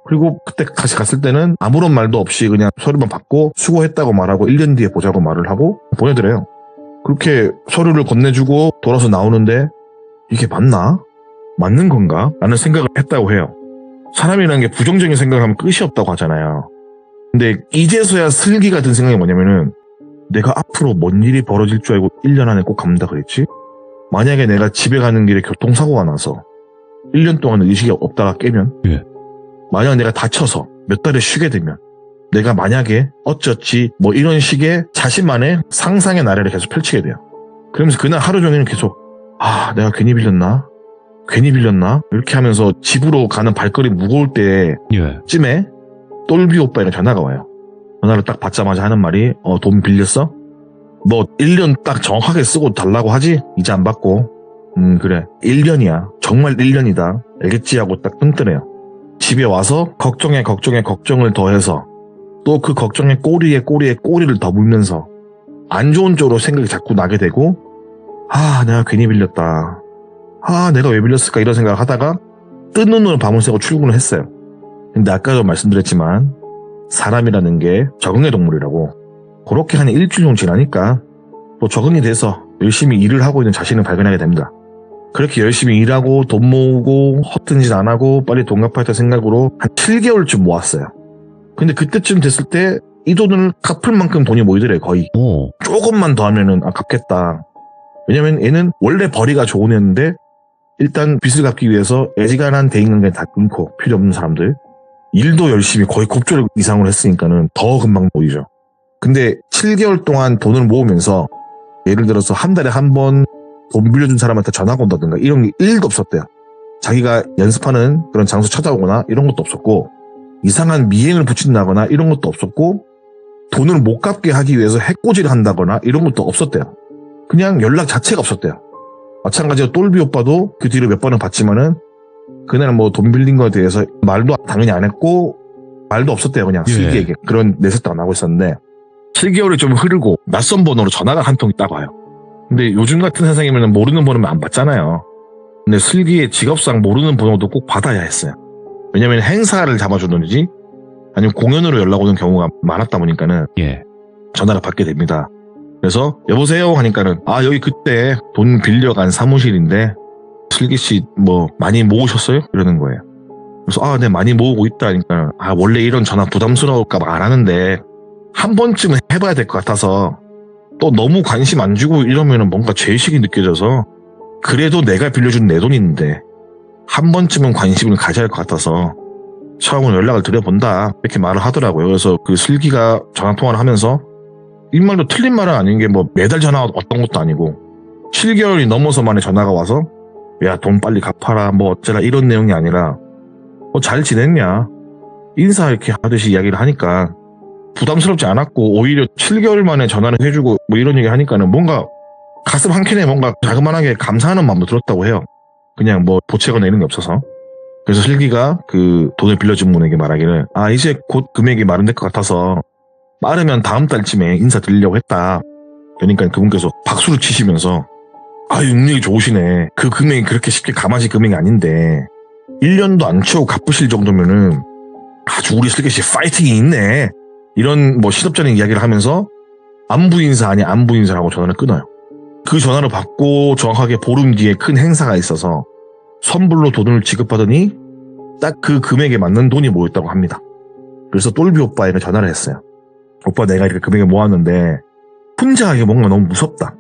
그리고 그때 다시 갔을 때는 아무런 말도 없이 그냥 서류만 받고 수고했다고 말하고 1년 뒤에 보자고 말을 하고 보내드려요. 그렇게 서류를 건네주고 돌아서 나오는데 이게 맞나? 맞는 건가? 라는 생각을 했다고 해요. 사람이라는 게 부정적인 생각을 하면 끝이 없다고 하잖아요. 근데 이제서야 슬기 같은 생각이 뭐냐면은 내가 앞으로 뭔 일이 벌어질 줄 알고 1년 안에 꼭 갑니다 그랬지? 만약에 내가 집에 가는 길에 교통사고가 나서 1년 동안 의식이 없다가 깨면 예. 만약 내가 다쳐서 몇 달을 쉬게 되면 내가 만약에 어쩌지 뭐 이런 식의 자신만의 상상의 나래를 계속 펼치게 돼요. 그러면서 그날 하루 종일 계속 내가 괜히 빌렸나? 이렇게 하면서 집으로 가는 발걸음이 무거울 때쯤에 똘비 오빠에게 전화가 와요. 전화를 딱 받자마자 하는 말이 돈 빌렸어? 뭐 1년 딱 정확하게 쓰고 달라고 하지? 이자 안 받고. 그래 1년이야. 정말 1년이다. 알겠지? 하고 딱 뜸뜨네요. 집에 와서 걱정에 걱정을 더해서 또 그 걱정에 꼬리에 꼬리를 더 물면서 안 좋은 쪽으로 생각이 자꾸 나게 되고 내가 괜히 빌렸다. 내가 왜 빌렸을까 이런 생각을 하다가 뜬 눈으로 밤을 새고 출근을 했어요. 근데 아까도 말씀드렸지만 사람이라는 게 적응의 동물이라고. 그렇게 한 일주일 정도 지나니까 또 적응이 돼서 열심히 일을 하고 있는 자신을 발견하게 됩니다. 그렇게 열심히 일하고 돈 모으고 허튼 짓 안 하고 빨리 돈 갚아야겠다 생각으로 한 7개월쯤 모았어요. 근데 그때쯤 됐을 때 이 돈을 갚을 만큼 돈이 모이더래요. 거의. 오. 조금만 더 하면은 갚겠다. 왜냐면 얘는 원래 벌이가 좋은 애인데 일단 빚을 갚기 위해서 애지간한 대인관계 다 끊고 필요 없는 사람들 일도 열심히 거의 곱절 이상으로 했으니까는 더 금방 모이죠. 근데 7개월 동안 돈을 모으면서 예를 들어서 한 달에 한 번 돈 빌려준 사람한테 전화가 온다든가 이런 게 1도 없었대요. 자기가 연습하는 그런 장소 찾아오거나 이런 것도 없었고 이상한 미행을 붙인다거나 이런 것도 없었고 돈을 못 갚게 하기 위해서 해코지를 한다거나 이런 것도 없었대요. 그냥 연락 자체가 없었대요. 마찬가지로 똘비 오빠도 그 뒤로 몇 번은 봤지만은 그날 뭐 돈 빌린 거에 대해서 말도 당연히 안 했고 말도 없었대요. 그냥 예. 슬기에게 그런 내색도 안 하고 있었는데 7개월이 좀 흐르고 낯선 번호로 전화가 한 통이 딱 와요. 근데 요즘 같은 세상이면 모르는 번호면 안 받잖아요. 근데 슬기의 직업상 모르는 번호도 꼭 받아야 했어요. 왜냐면 행사를 잡아주든지 아니면 공연으로 연락 오는 경우가 많았다 보니까는 예. 전화를 받게 됩니다. 그래서 여보세요 하니까는 여기 그때 돈 빌려간 사무실인데 슬기 씨 뭐 많이 모으셨어요? 이러는 거예요. 그래서 네 많이 모으고 있다 하니까 원래 이런 전화 부담스러울까 봐 안 하는데 한 번쯤은 해봐야 될 것 같아서 또 너무 관심 안 주고 이러면은 뭔가 죄의식이 느껴져서 그래도 내가 빌려준 내 돈인데 한 번쯤은 관심을 가져야 할 것 같아서 처음으로 연락을 드려본다 이렇게 말을 하더라고요. 그래서 그 슬기가 전화통화를 하면서 일말도 틀린 말은 아닌 게 뭐 매달 전화가 왔던 것도 아니고 7개월이 넘어서 만에 전화가 와서 야 돈 빨리 갚아라 뭐 어쩌라 이런 내용이 아니라 잘 지냈냐 인사 이렇게 하듯이 이야기를 하니까 부담스럽지 않았고 오히려 7개월 만에 전화를 해주고 뭐 이런 얘기 하니까는 뭔가 가슴 한켠에 뭔가 자그만하게 감사하는 마음도 들었다고 해요. 그냥 뭐 보채거나 이런 게 없어서. 그래서 슬기가 그 돈을 빌려준 분에게 말하기를 이제 곧 금액이 마련될 것 같아서 빠르면 다음 달쯤에 인사드리려고 했다. 그러니까 그분께서 박수를 치시면서 능력이 좋으시네. 그 금액이 그렇게 쉽게 감아질 금액이 아닌데 1년도 안 채우고 갚으실 정도면은 아주 우리 슬기 씨 파이팅이 있네. 이런 뭐 실업적인 이야기를 하면서 안부 인사 아니 안부 인사라고 전화를 끊어요. 그 전화를 받고 정확하게 보름 뒤에 큰 행사가 있어서 선불로 돈을 지급하더니 딱 그 금액에 맞는 돈이 모였다고 합니다. 그래서 똘비 오빠에게 전화를 했어요. 오빠 내가 이렇게 금액을 모았는데 혼자 하기 뭔가 너무 무섭다.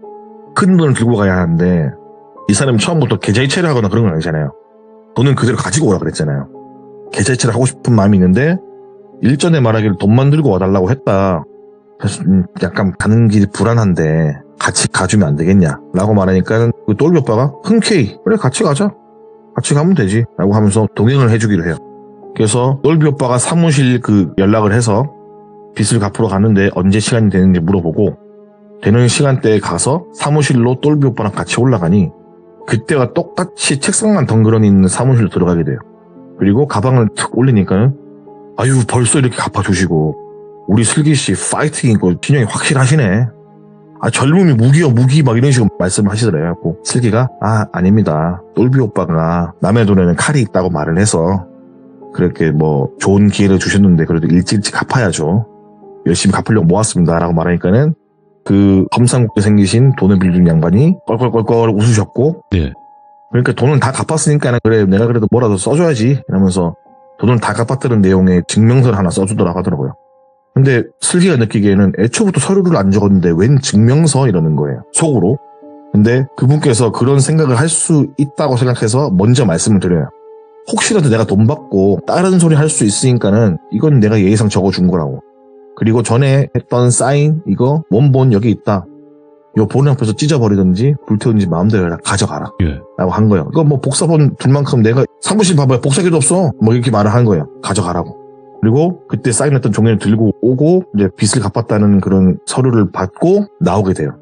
큰 돈을 들고 가야 하는데 이 사람이 처음부터 계좌이체를 하거나 그런 건 아니잖아요. 돈은 그대로 가지고 오라 그랬잖아요. 계좌이체를 하고 싶은 마음이 있는데 일전에 말하기를 돈만 들고 와달라고 했다. 그래서 약간 가는 길이 불안한데 같이 가주면 안 되겠냐 라고 말하니까 그 똘비 오빠가 흔쾌히 그래 같이 가자. 같이 가면 되지 라고 하면서 동행을 해주기로 해요. 그래서 똘비 오빠가 사무실 그 연락을 해서 빚을 갚으러 가는데 언제 시간이 되는지 물어보고 되는 시간대에 가서 사무실로 똘비 오빠랑 같이 올라가니 그때와 똑같이 책상만 덩그러니 있는 사무실로 들어가게 돼요. 그리고 가방을 툭 올리니까는 벌써 이렇게 갚아주시고 우리 슬기씨 파이팅 있고 진영이 확실하시네. 젊음이 무기요 무기 막 이런 식으로 말씀을 하시더래요. 슬기가 아닙니다. 똘비 오빠가 남의 돈에는 칼이 있다고 말을 해서 그렇게 뭐 좋은 기회를 주셨는데 그래도 일찍 갚아야죠. 열심히 갚으려고 모았습니다 라고 말하니까는 그 검상국에 생기신 돈을 빌린 양반이 껄껄껄껄 웃으셨고 네. 그러니까 돈은 다 갚았으니까 그래 내가 그래도 뭐라도 써줘야지 이러면서 돈을 다 갚았다는 내용의 증명서를 하나 써주더라고 하더라고요. 근데 슬기가 느끼기에는 애초부터 서류를 안 적었는데 웬 증명서 이러는 거예요. 속으로. 근데 그분께서 그런 생각을 할 수 있다고 생각해서 먼저 말씀을 드려요. 혹시라도 내가 돈 받고 다른 소리 할 수 있으니까는 이건 내가 예의상 적어준 거라고. 그리고 전에 했던 사인 이거 원본 여기 있다. 요 본을 앞에서 찢어버리든지 불태우든지 마음대로 해라. 가져가라. 예. 라고 한 거예요. 이거 뭐 복사본 둘만큼 내가 사무실 봐봐요. 복사기도 없어. 뭐 이렇게 말을 한 거예요. 가져가라고. 그리고 그때 사인했던 종이를 들고 오고 이제 빚을 갚았다는 그런 서류를 받고 나오게 돼요.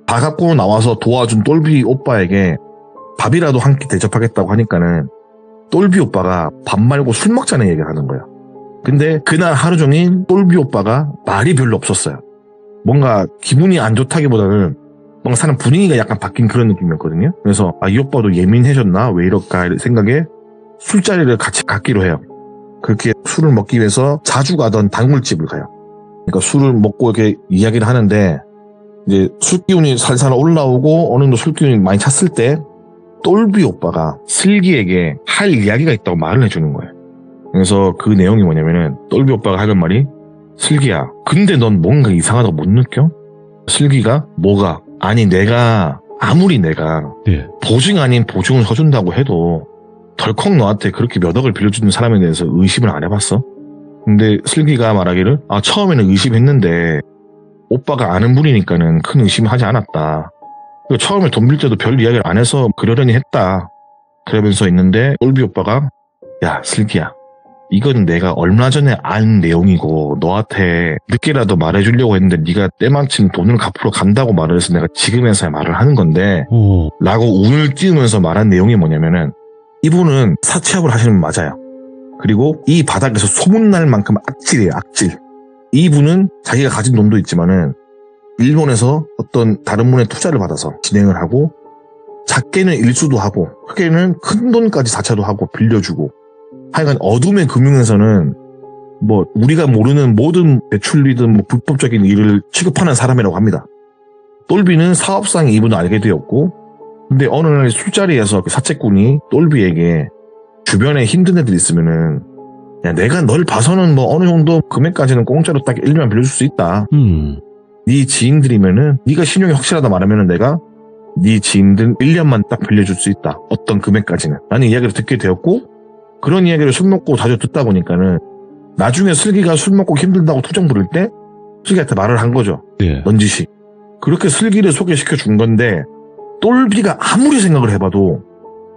다 갚고 나와서 도와준 똘비 오빠에게 밥이라도 한 끼 대접하겠다고 하니까는 똘비 오빠가 밥 말고 술 먹자는 얘기를 하는 거예요. 근데 그날 하루 종일 똘비 오빠가 말이 별로 없었어요. 뭔가 기분이 안 좋다기보다는 뭔가 사는 분위기가 약간 바뀐 그런 느낌이었거든요. 그래서 이 오빠도 예민해졌나? 왜 이럴까? 생각에 술자리를 같이 갖기로 해요. 그렇게 술을 먹기 위해서 자주 가던 단골집을 가요. 그러니까 술을 먹고 이렇게 이야기를 하는데 이제 술 기운이 살살 올라오고 어느 정도 술 기운이 많이 찼을 때 똘비 오빠가 슬기에게 할 이야기가 있다고 말을 해주는 거예요. 그래서 그 내용이 뭐냐면은 똘비 오빠가 하는 말이 슬기야, 근데 넌 뭔가 이상하다고 못 느껴? 슬기가 뭐가? 아니 아무리 내가 네. 보증 아닌 보증을 서준다고 해도 덜컥 너한테 그렇게 몇 억을 빌려주는 사람에 대해서 의심을 안 해봤어? 근데 슬기가 말하기를 처음에는 의심했는데 오빠가 아는 분이니까는 큰 의심하지 않았다. 처음에 돈 빌 때도 별 이야기를 안 해서 그러려니 했다. 그러면서 있는데 똘비 오빠가 야 슬기야, 이건 내가 얼마 전에 안 내용이고 너한테 늦게라도 말해주려고 했는데 네가 때마침 돈을 갚으러 간다고 말을 해서 내가 지금에서야 말을 하는 건데 라고 운을 띄우면서 말한 내용이 뭐냐면은 이분은 사채업을 하시는 분 맞아요. 그리고 이 바닥에서 소문날 만큼 악질이에요. 악질. 이분은 자기가 가진 돈도 있지만은 일본에서 어떤 다른 분의 투자를 받아서 진행을 하고 작게는 일수도 하고 크게는 큰 돈까지 사채도 하고 빌려주고 하여간 어둠의 금융에서는 뭐 우리가 모르는 모든 대출이든 뭐 불법적인 일을 취급하는 사람이라고 합니다. 똘비는 사업상 이분을 알게 되었고 근데 어느 날 술자리에서 그 사채꾼이 똘비에게 주변에 힘든 애들 있으면은 야 내가 널 봐서는 뭐 어느 정도 금액까지는 공짜로 딱 1년만 빌려줄 수 있다. 네 지인들이면은 네가 신용이 확실하다 말하면은 내가 네 지인들 1년만 딱 빌려줄 수 있다. 어떤 금액까지는. 라는 이야기를 듣게 되었고 그런 이야기를 술 먹고 자주 듣다 보니까는 나중에 슬기가 술 먹고 힘들다고 투정 부를 때 슬기한테 말을 한 거죠. 네. 넌지시. 그렇게 슬기를 소개시켜 준 건데 똘비가 아무리 생각을 해봐도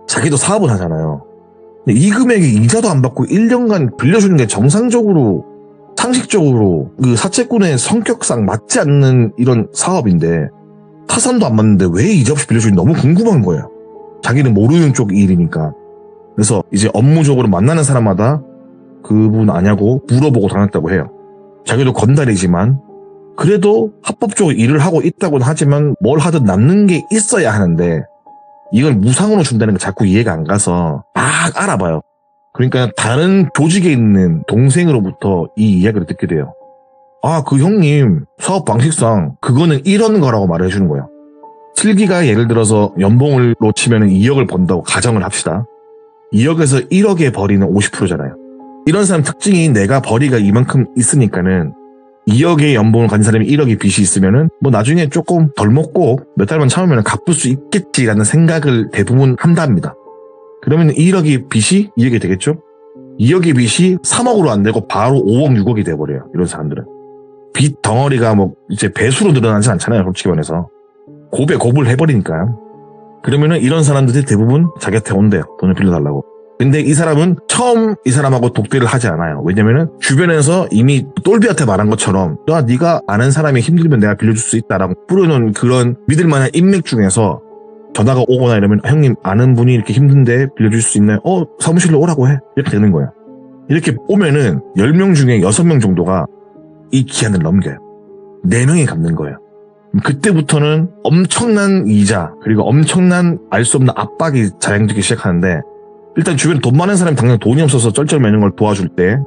자기도 사업을 하잖아요. 근데 이 금액에 이자도 안 받고 1년간 빌려주는 게 정상적으로 상식적으로 그 사채꾼의 성격상 맞지 않는 이런 사업인데 타산도 안 맞는데 왜 이자 없이 빌려주는지 너무 궁금한 거예요. 자기는 모르는 쪽 일이니까. 그래서 이제 업무적으로 만나는 사람마다 그분 아냐고 물어보고 다녔다고 해요. 자기도 건달이지만 그래도 합법적으로 일을 하고 있다고는 하지만 뭘 하든 남는 게 있어야 하는데 이걸 무상으로 준다는 게 자꾸 이해가 안 가서 막 알아봐요. 그러니까 다른 조직에 있는 동생으로부터 이 이야기를 듣게 돼요. 그 형님 사업 방식상 그거는 이런 거라고 말을 해주는 거예요. 슬기가 예를 들어서 연봉을 놓치면 2억을 번다고 가정을 합시다. 2억에서 1억의 벌이는 50%잖아요. 이런 사람 특징이 내가 벌이가 이만큼 있으니까는 2억의 연봉을 가진 사람이 1억의 빚이 있으면은 뭐 나중에 조금 덜 먹고 몇 달만 참으면 갚을 수 있겠지라는 생각을 대부분 한답니다. 그러면 1억의 빚이 2억이 되겠죠? 2억의 빚이 3억으로 안 되고 바로 5억, 6억이 돼버려요. 이런 사람들은. 빚 덩어리가 뭐 이제 배수로 늘어나지 않잖아요. 솔직히 말해서. 고배 고불 해버리니까요. 그러면은 이런 사람들이 대부분 자기한테 온대요. 돈을 빌려달라고. 근데 이 사람은 처음 이 사람하고 독대를 하지 않아요. 왜냐면은 주변에서 이미 똘비한테 말한 것처럼 네가 아는 사람이 힘들면 내가 빌려줄 수 있다라고 뿌려놓은 그런 믿을만한 인맥 중에서 전화가 오거나 이러면 형님 아는 분이 이렇게 힘든데 빌려줄 수 있나요? 사무실로 오라고 해. 이렇게 되는 거예요. 이렇게 오면은 10명 중에 6명 정도가 이 기한을 넘겨요. 4명이 갚는 거예요. 그때부터는 엄청난 이자 그리고 엄청난 알 수 없는 압박이 자행되기 시작하는데 일단 주변에 돈 많은 사람이 당장 돈이 없어서 쩔쩔매는 걸 도와줄 때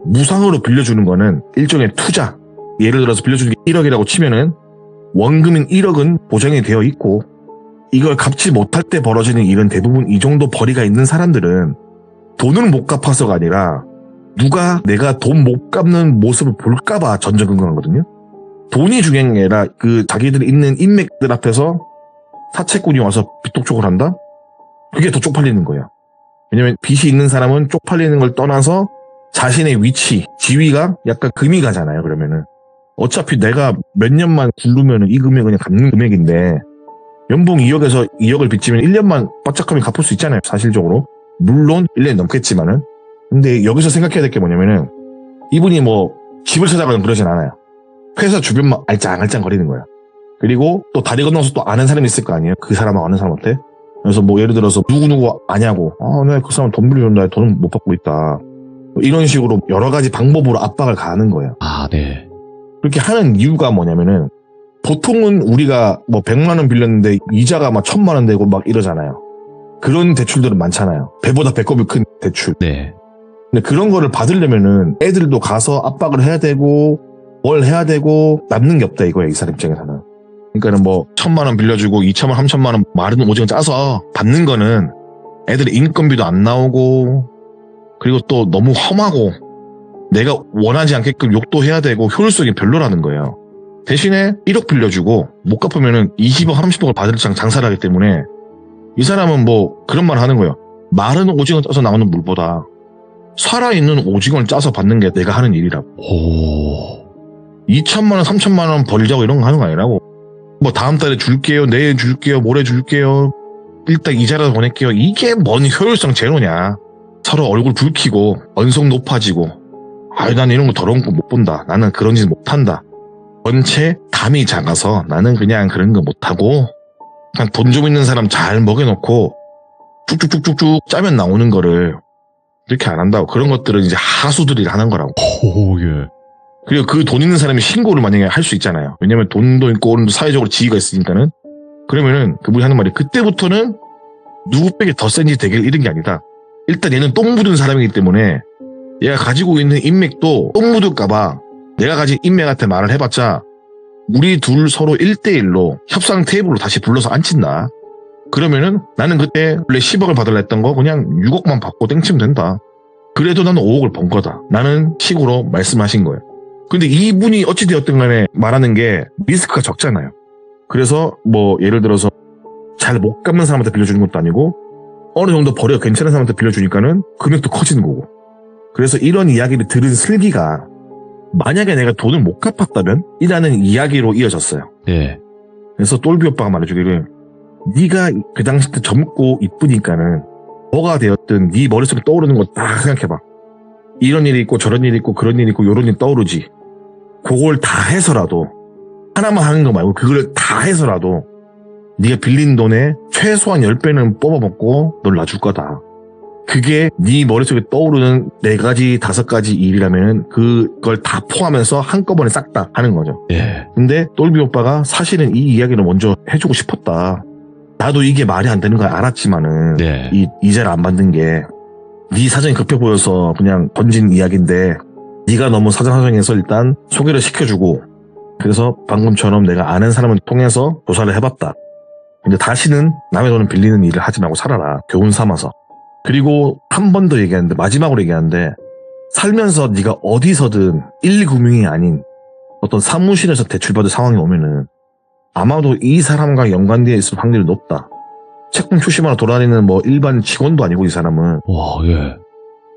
무상으로 빌려주는 거는 일종의 투자. 예를 들어서 빌려주는 게 1억이라고 치면은 원금인 1억은 보장이 되어 있고 이걸 갚지 못할 때 벌어지는 일은 대부분 이 정도 벌이가 있는 사람들은 돈을 못 갚아서가 아니라 누가 내가 돈 못 갚는 모습을 볼까봐 전전긍긍하거든요. 돈이 중요한 게 아니라 그 자기들이 있는 인맥들 앞에서 사채꾼이 와서 빚독촉을 한다? 그게 더 쪽팔리는 거예요. 왜냐면 빚이 있는 사람은 쪽팔리는 걸 떠나서 자신의 위치, 지위가 약간 금이 가잖아요. 그러면은 어차피 내가 몇 년만 굴르면은 이 금액은 그냥 갚는 금액인데 연봉 2억에서 2억을 빚지면 1년만 바짝하면 갚을 수 있잖아요. 사실적으로. 물론 1년이 넘겠지만은. 근데 여기서 생각해야 될 게 뭐냐면은 이분이 뭐 집을 찾아가는 그러진 않아요. 회사 주변만 알짱알짱 거리는 거예요. 그리고 또 다리 건너서 또 아는 사람이 있을 거 아니에요. 그 사람하고 아는 사람한테. 그래서 뭐 예를 들어서 누구누구 아냐고. 내가 그 사람 돈 빌려준다. 돈은 못 받고 있다. 이런 식으로 여러 가지 방법으로 압박을 가하는 거예요. 네. 그렇게 하는 이유가 뭐냐면은 보통은 우리가 뭐 100만 원 빌렸는데 이자가 막 1000만 원 되고 막 이러잖아요. 그런 대출들은 많잖아요. 배보다 배꼽이 큰 대출. 네. 근데 그런 거를 받으려면은 애들도 가서 압박을 해야 되고 뭘 해야 되고 남는 게 없다 이거예요. 이 사람 입장에서는. 그러니까는 뭐 1,000만 원 빌려주고 2,000만 원, 3,000만 원 마른 오징어 짜서 받는 거는 애들의 인건비도 안 나오고 그리고 또 너무 험하고 내가 원하지 않게끔 욕도 해야 되고 효율성이 별로라는 거예요. 대신에 1억 빌려주고 못 갚으면은 20억, 30억을 받을 장사를 하기 때문에 이 사람은 뭐 그런 말 하는 거예요. 마른 오징어 짜서 나오는 물보다 살아있는 오징어를 짜서 받는 게 내가 하는 일이라고. 오. 2,000만 원, 3,000만 원 벌자고 이런 거 하는 거 아니라고. 뭐 다음 달에 줄게요, 내일 줄게요, 모레 줄게요, 일단 이자라도 보낼게요. 이게 뭔 효율성 제로냐. 서로 얼굴 붉히고 언성 높아지고 아유 난 이런 거 더러운 거 못 본다. 나는 그런 짓 못한다. 전체 담이 작아서 나는 그냥 그런 거 못하고 그냥 돈 좀 있는 사람 잘 먹여놓고 쭉쭉쭉쭉쭉 짜면 나오는 거를 이렇게 안 한다고. 그런 것들은 이제 하수들이 하는 거라고. 오, 예. 그리고 그 돈 있는 사람이 신고를 만약에 할 수 있잖아요. 왜냐면 돈도 있고 오늘도 사회적으로 지위가 있으니까는. 그러면은 그분이 하는 말이 그때부터는 누구 빼기 더 센지 대결 이런 게 아니다. 일단 얘는 똥 묻은 사람이기 때문에 얘가 가지고 있는 인맥도 똥 묻을까봐 내가 가진 인맥한테 말을 해봤자 우리 둘 서로 1대1로 협상 테이블로 다시 불러서 앉힌다. 그러면은 나는 그때 원래 10억을 받으려 했던 거 그냥 6억만 받고 땡치면 된다. 그래도 나는 5억을 번 거다. 나는 식으로 말씀하신 거예요. 근데 이분이 어찌되었든 간에 말하는 게 리스크가 적잖아요. 그래서 뭐 예를 들어서 잘 못 갚는 사람한테 빌려주는 것도 아니고 어느 정도 벌이가 괜찮은 사람한테 빌려주니까는 금액도 커지는 거고. 그래서 이런 이야기를 들은 슬기가 만약에 내가 돈을 못 갚았다면? 이라는 이야기로 이어졌어요. 예. 그래서 똘비 오빠가 말해주기를 네가 그 당시 때 젊고 이쁘니까는 뭐가 되었든 네 머릿속에 떠오르는 거 다 생각해봐. 이런 일이 있고 저런 일이 있고 그런 일이 있고 요런 일이 떠오르지. 그걸 다 해서라도 하나만 하는 거 말고 그걸 다 해서라도 네가 빌린 돈에 최소한 10배는 뽑아먹고 널 놔줄 거다. 그게 네 머릿속에 떠오르는 4가지, 5가지 일이라면 그걸 다 포함해서 한꺼번에 싹 다 하는 거죠. 예. 근데 똘비 오빠가 사실은 이 이야기를 먼저 해주고 싶었다. 나도 이게 말이 안 되는 걸 알았지만은 네. 이 이자를 안 받는 게 네 사정이 급해 보여서 그냥 던진 이야기인데 네가 너무 사정사정해서 일단 소개를 시켜주고 그래서 방금처럼 내가 아는 사람을 통해서 조사를 해봤다. 근데 다시는 남의 돈을 빌리는 일을 하지 말고 살아라. 교훈 삼아서. 그리고 한 번 더 얘기하는데 마지막으로 얘기하는데 살면서 네가 어디서든 1금융이 아닌 어떤 사무실에서 대출받을 상황이 오면은 아마도 이 사람과 연관되어 있을 확률이 높다. 채권 출시하러 돌아다니는 뭐 일반 직원도 아니고 이 사람은 와, 예.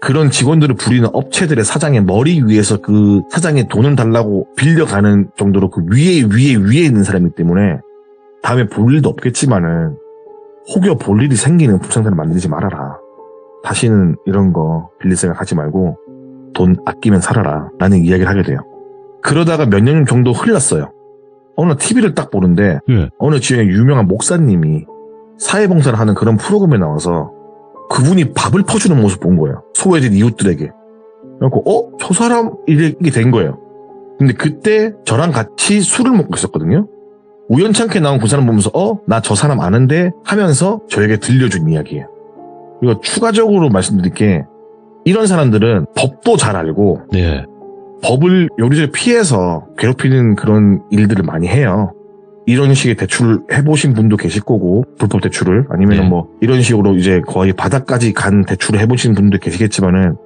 그런 직원들을 부리는 업체들의 사장의 머리 위에서 그 사장의 돈을 달라고 빌려가는 정도로 그 위에 있는 사람이기 때문에 다음에 볼 일도 없겠지만은 혹여 볼 일이 생기는 불상사를 만들지 말아라. 다시는 이런 거 빌릴 생각 하지 말고 돈 아끼면 살아라 라는 이야기를 하게 돼요. 그러다가 몇 년 정도 흘렀어요. 어느 TV를 딱 보는데 예. 어느 지역의 유명한 목사님이 사회봉사를 하는 그런 프로그램에 나와서 그분이 밥을 퍼주는 모습 본 거예요. 소외된 이웃들에게. 그래서 저 사람 이렇게 된 거예요. 근데 그때 저랑 같이 술을 먹고 있었거든요. 우연찮게 나온 그 사람 보면서 나 저 사람 아는데 하면서 저에게 들려준 이야기예요. 그리고 추가적으로 말씀드릴 게 이런 사람들은 법도 잘 알고 네. 법을 요리조리 피해서 괴롭히는 그런 일들을 많이 해요. 이런 식의 대출을 해보신 분도 계실 거고 불법 대출을 아니면 네. 뭐 이런 식으로 이제 거의 바닥까지 간 대출을 해보신 분도 계시겠지만은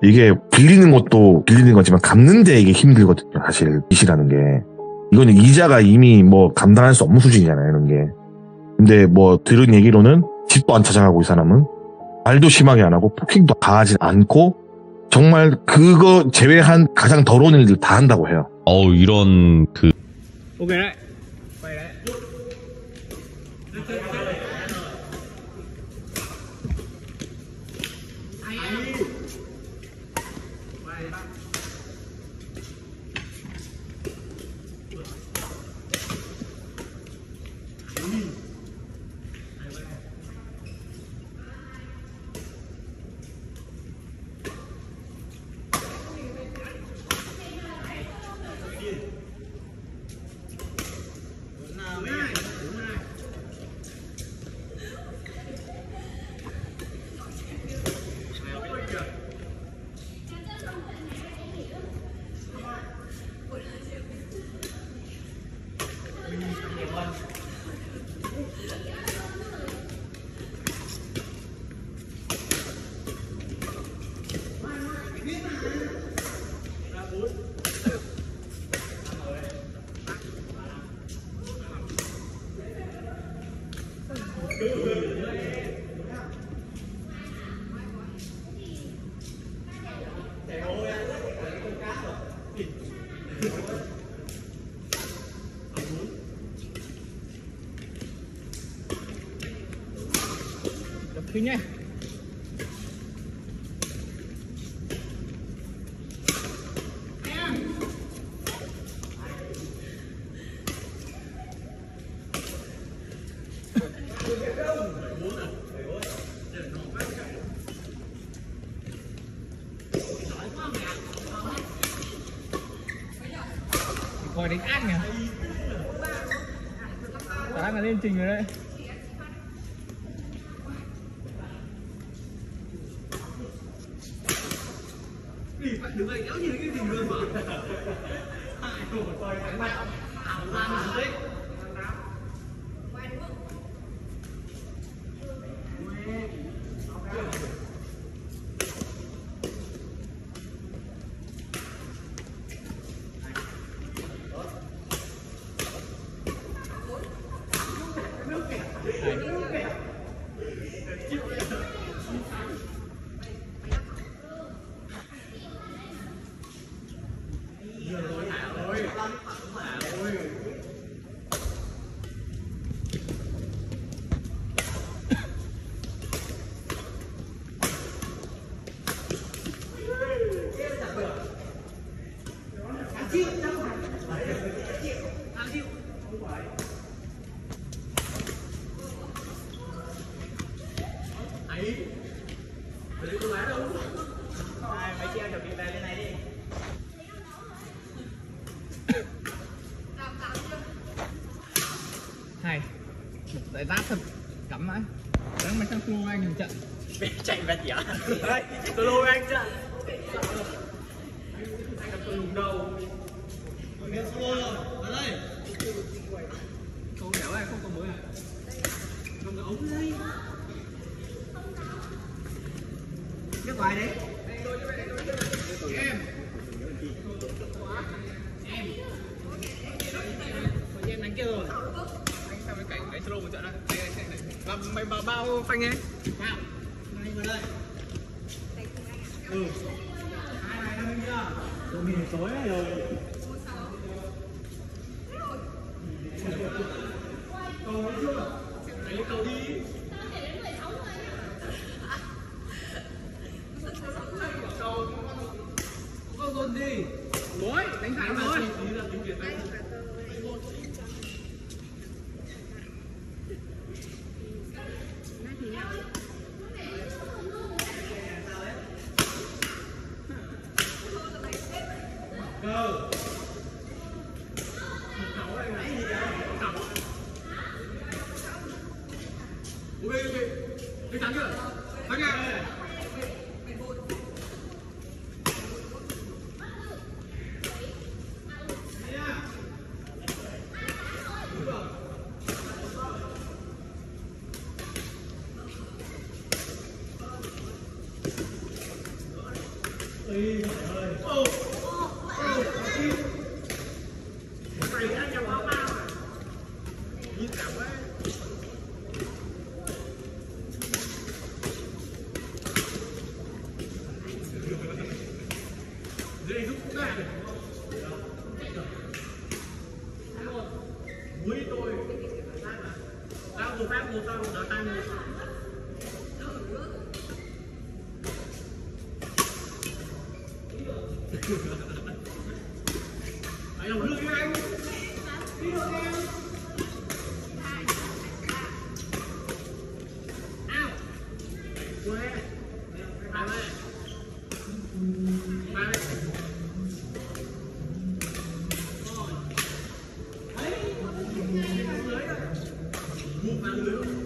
이게 빌리는 것도 빌리는 거지만 갚는 데 이게 힘들거든요. 사실 빚이라는 게 이거는 이자가 이미 뭐 감당할 수 없는 수준이잖아요. 이런 게. 근데 뭐 들은 얘기로는 집도 안 찾아가고 이 사람은 말도 심하게 안 하고 폭행도 가하지 않고 정말 그거 제외한 가장 더러운 일들 다 한다고 해요. 이런 그 Ok đấy. Quay đấy. Đập thứ nha. Coi đánh ác nè. Khả năng là lên trình rồi đấy. Đừng có kéo gì cái gì luôn mà. Mấy chị em chuẩn bị về bên này đi. Hay tại giáp thật cắm mãi đánh mấy thằng solo anh một trận chạy về tỉa đây solo anh trận anh gặp cùng đầu nghe solo rồi ở đây không kéo này không có mới không có ống đây cái ngoài đấy em đánh kia rồi anh sang bên cạnh đánh solo một trận đấy mày bao phanh ấy bao anh vào đây hai này anh chưa rồi mình tối rồi cầu đấy chưa lấy cầu đi cầu con đi lối đánh thẳng thôi Đi thắng chưa? Thắng nha. Mũi tôi tao một phát một tao một đợt tay một hãy đồng lương với anh đi được em ao quê ba đây ba đây một bàn lưới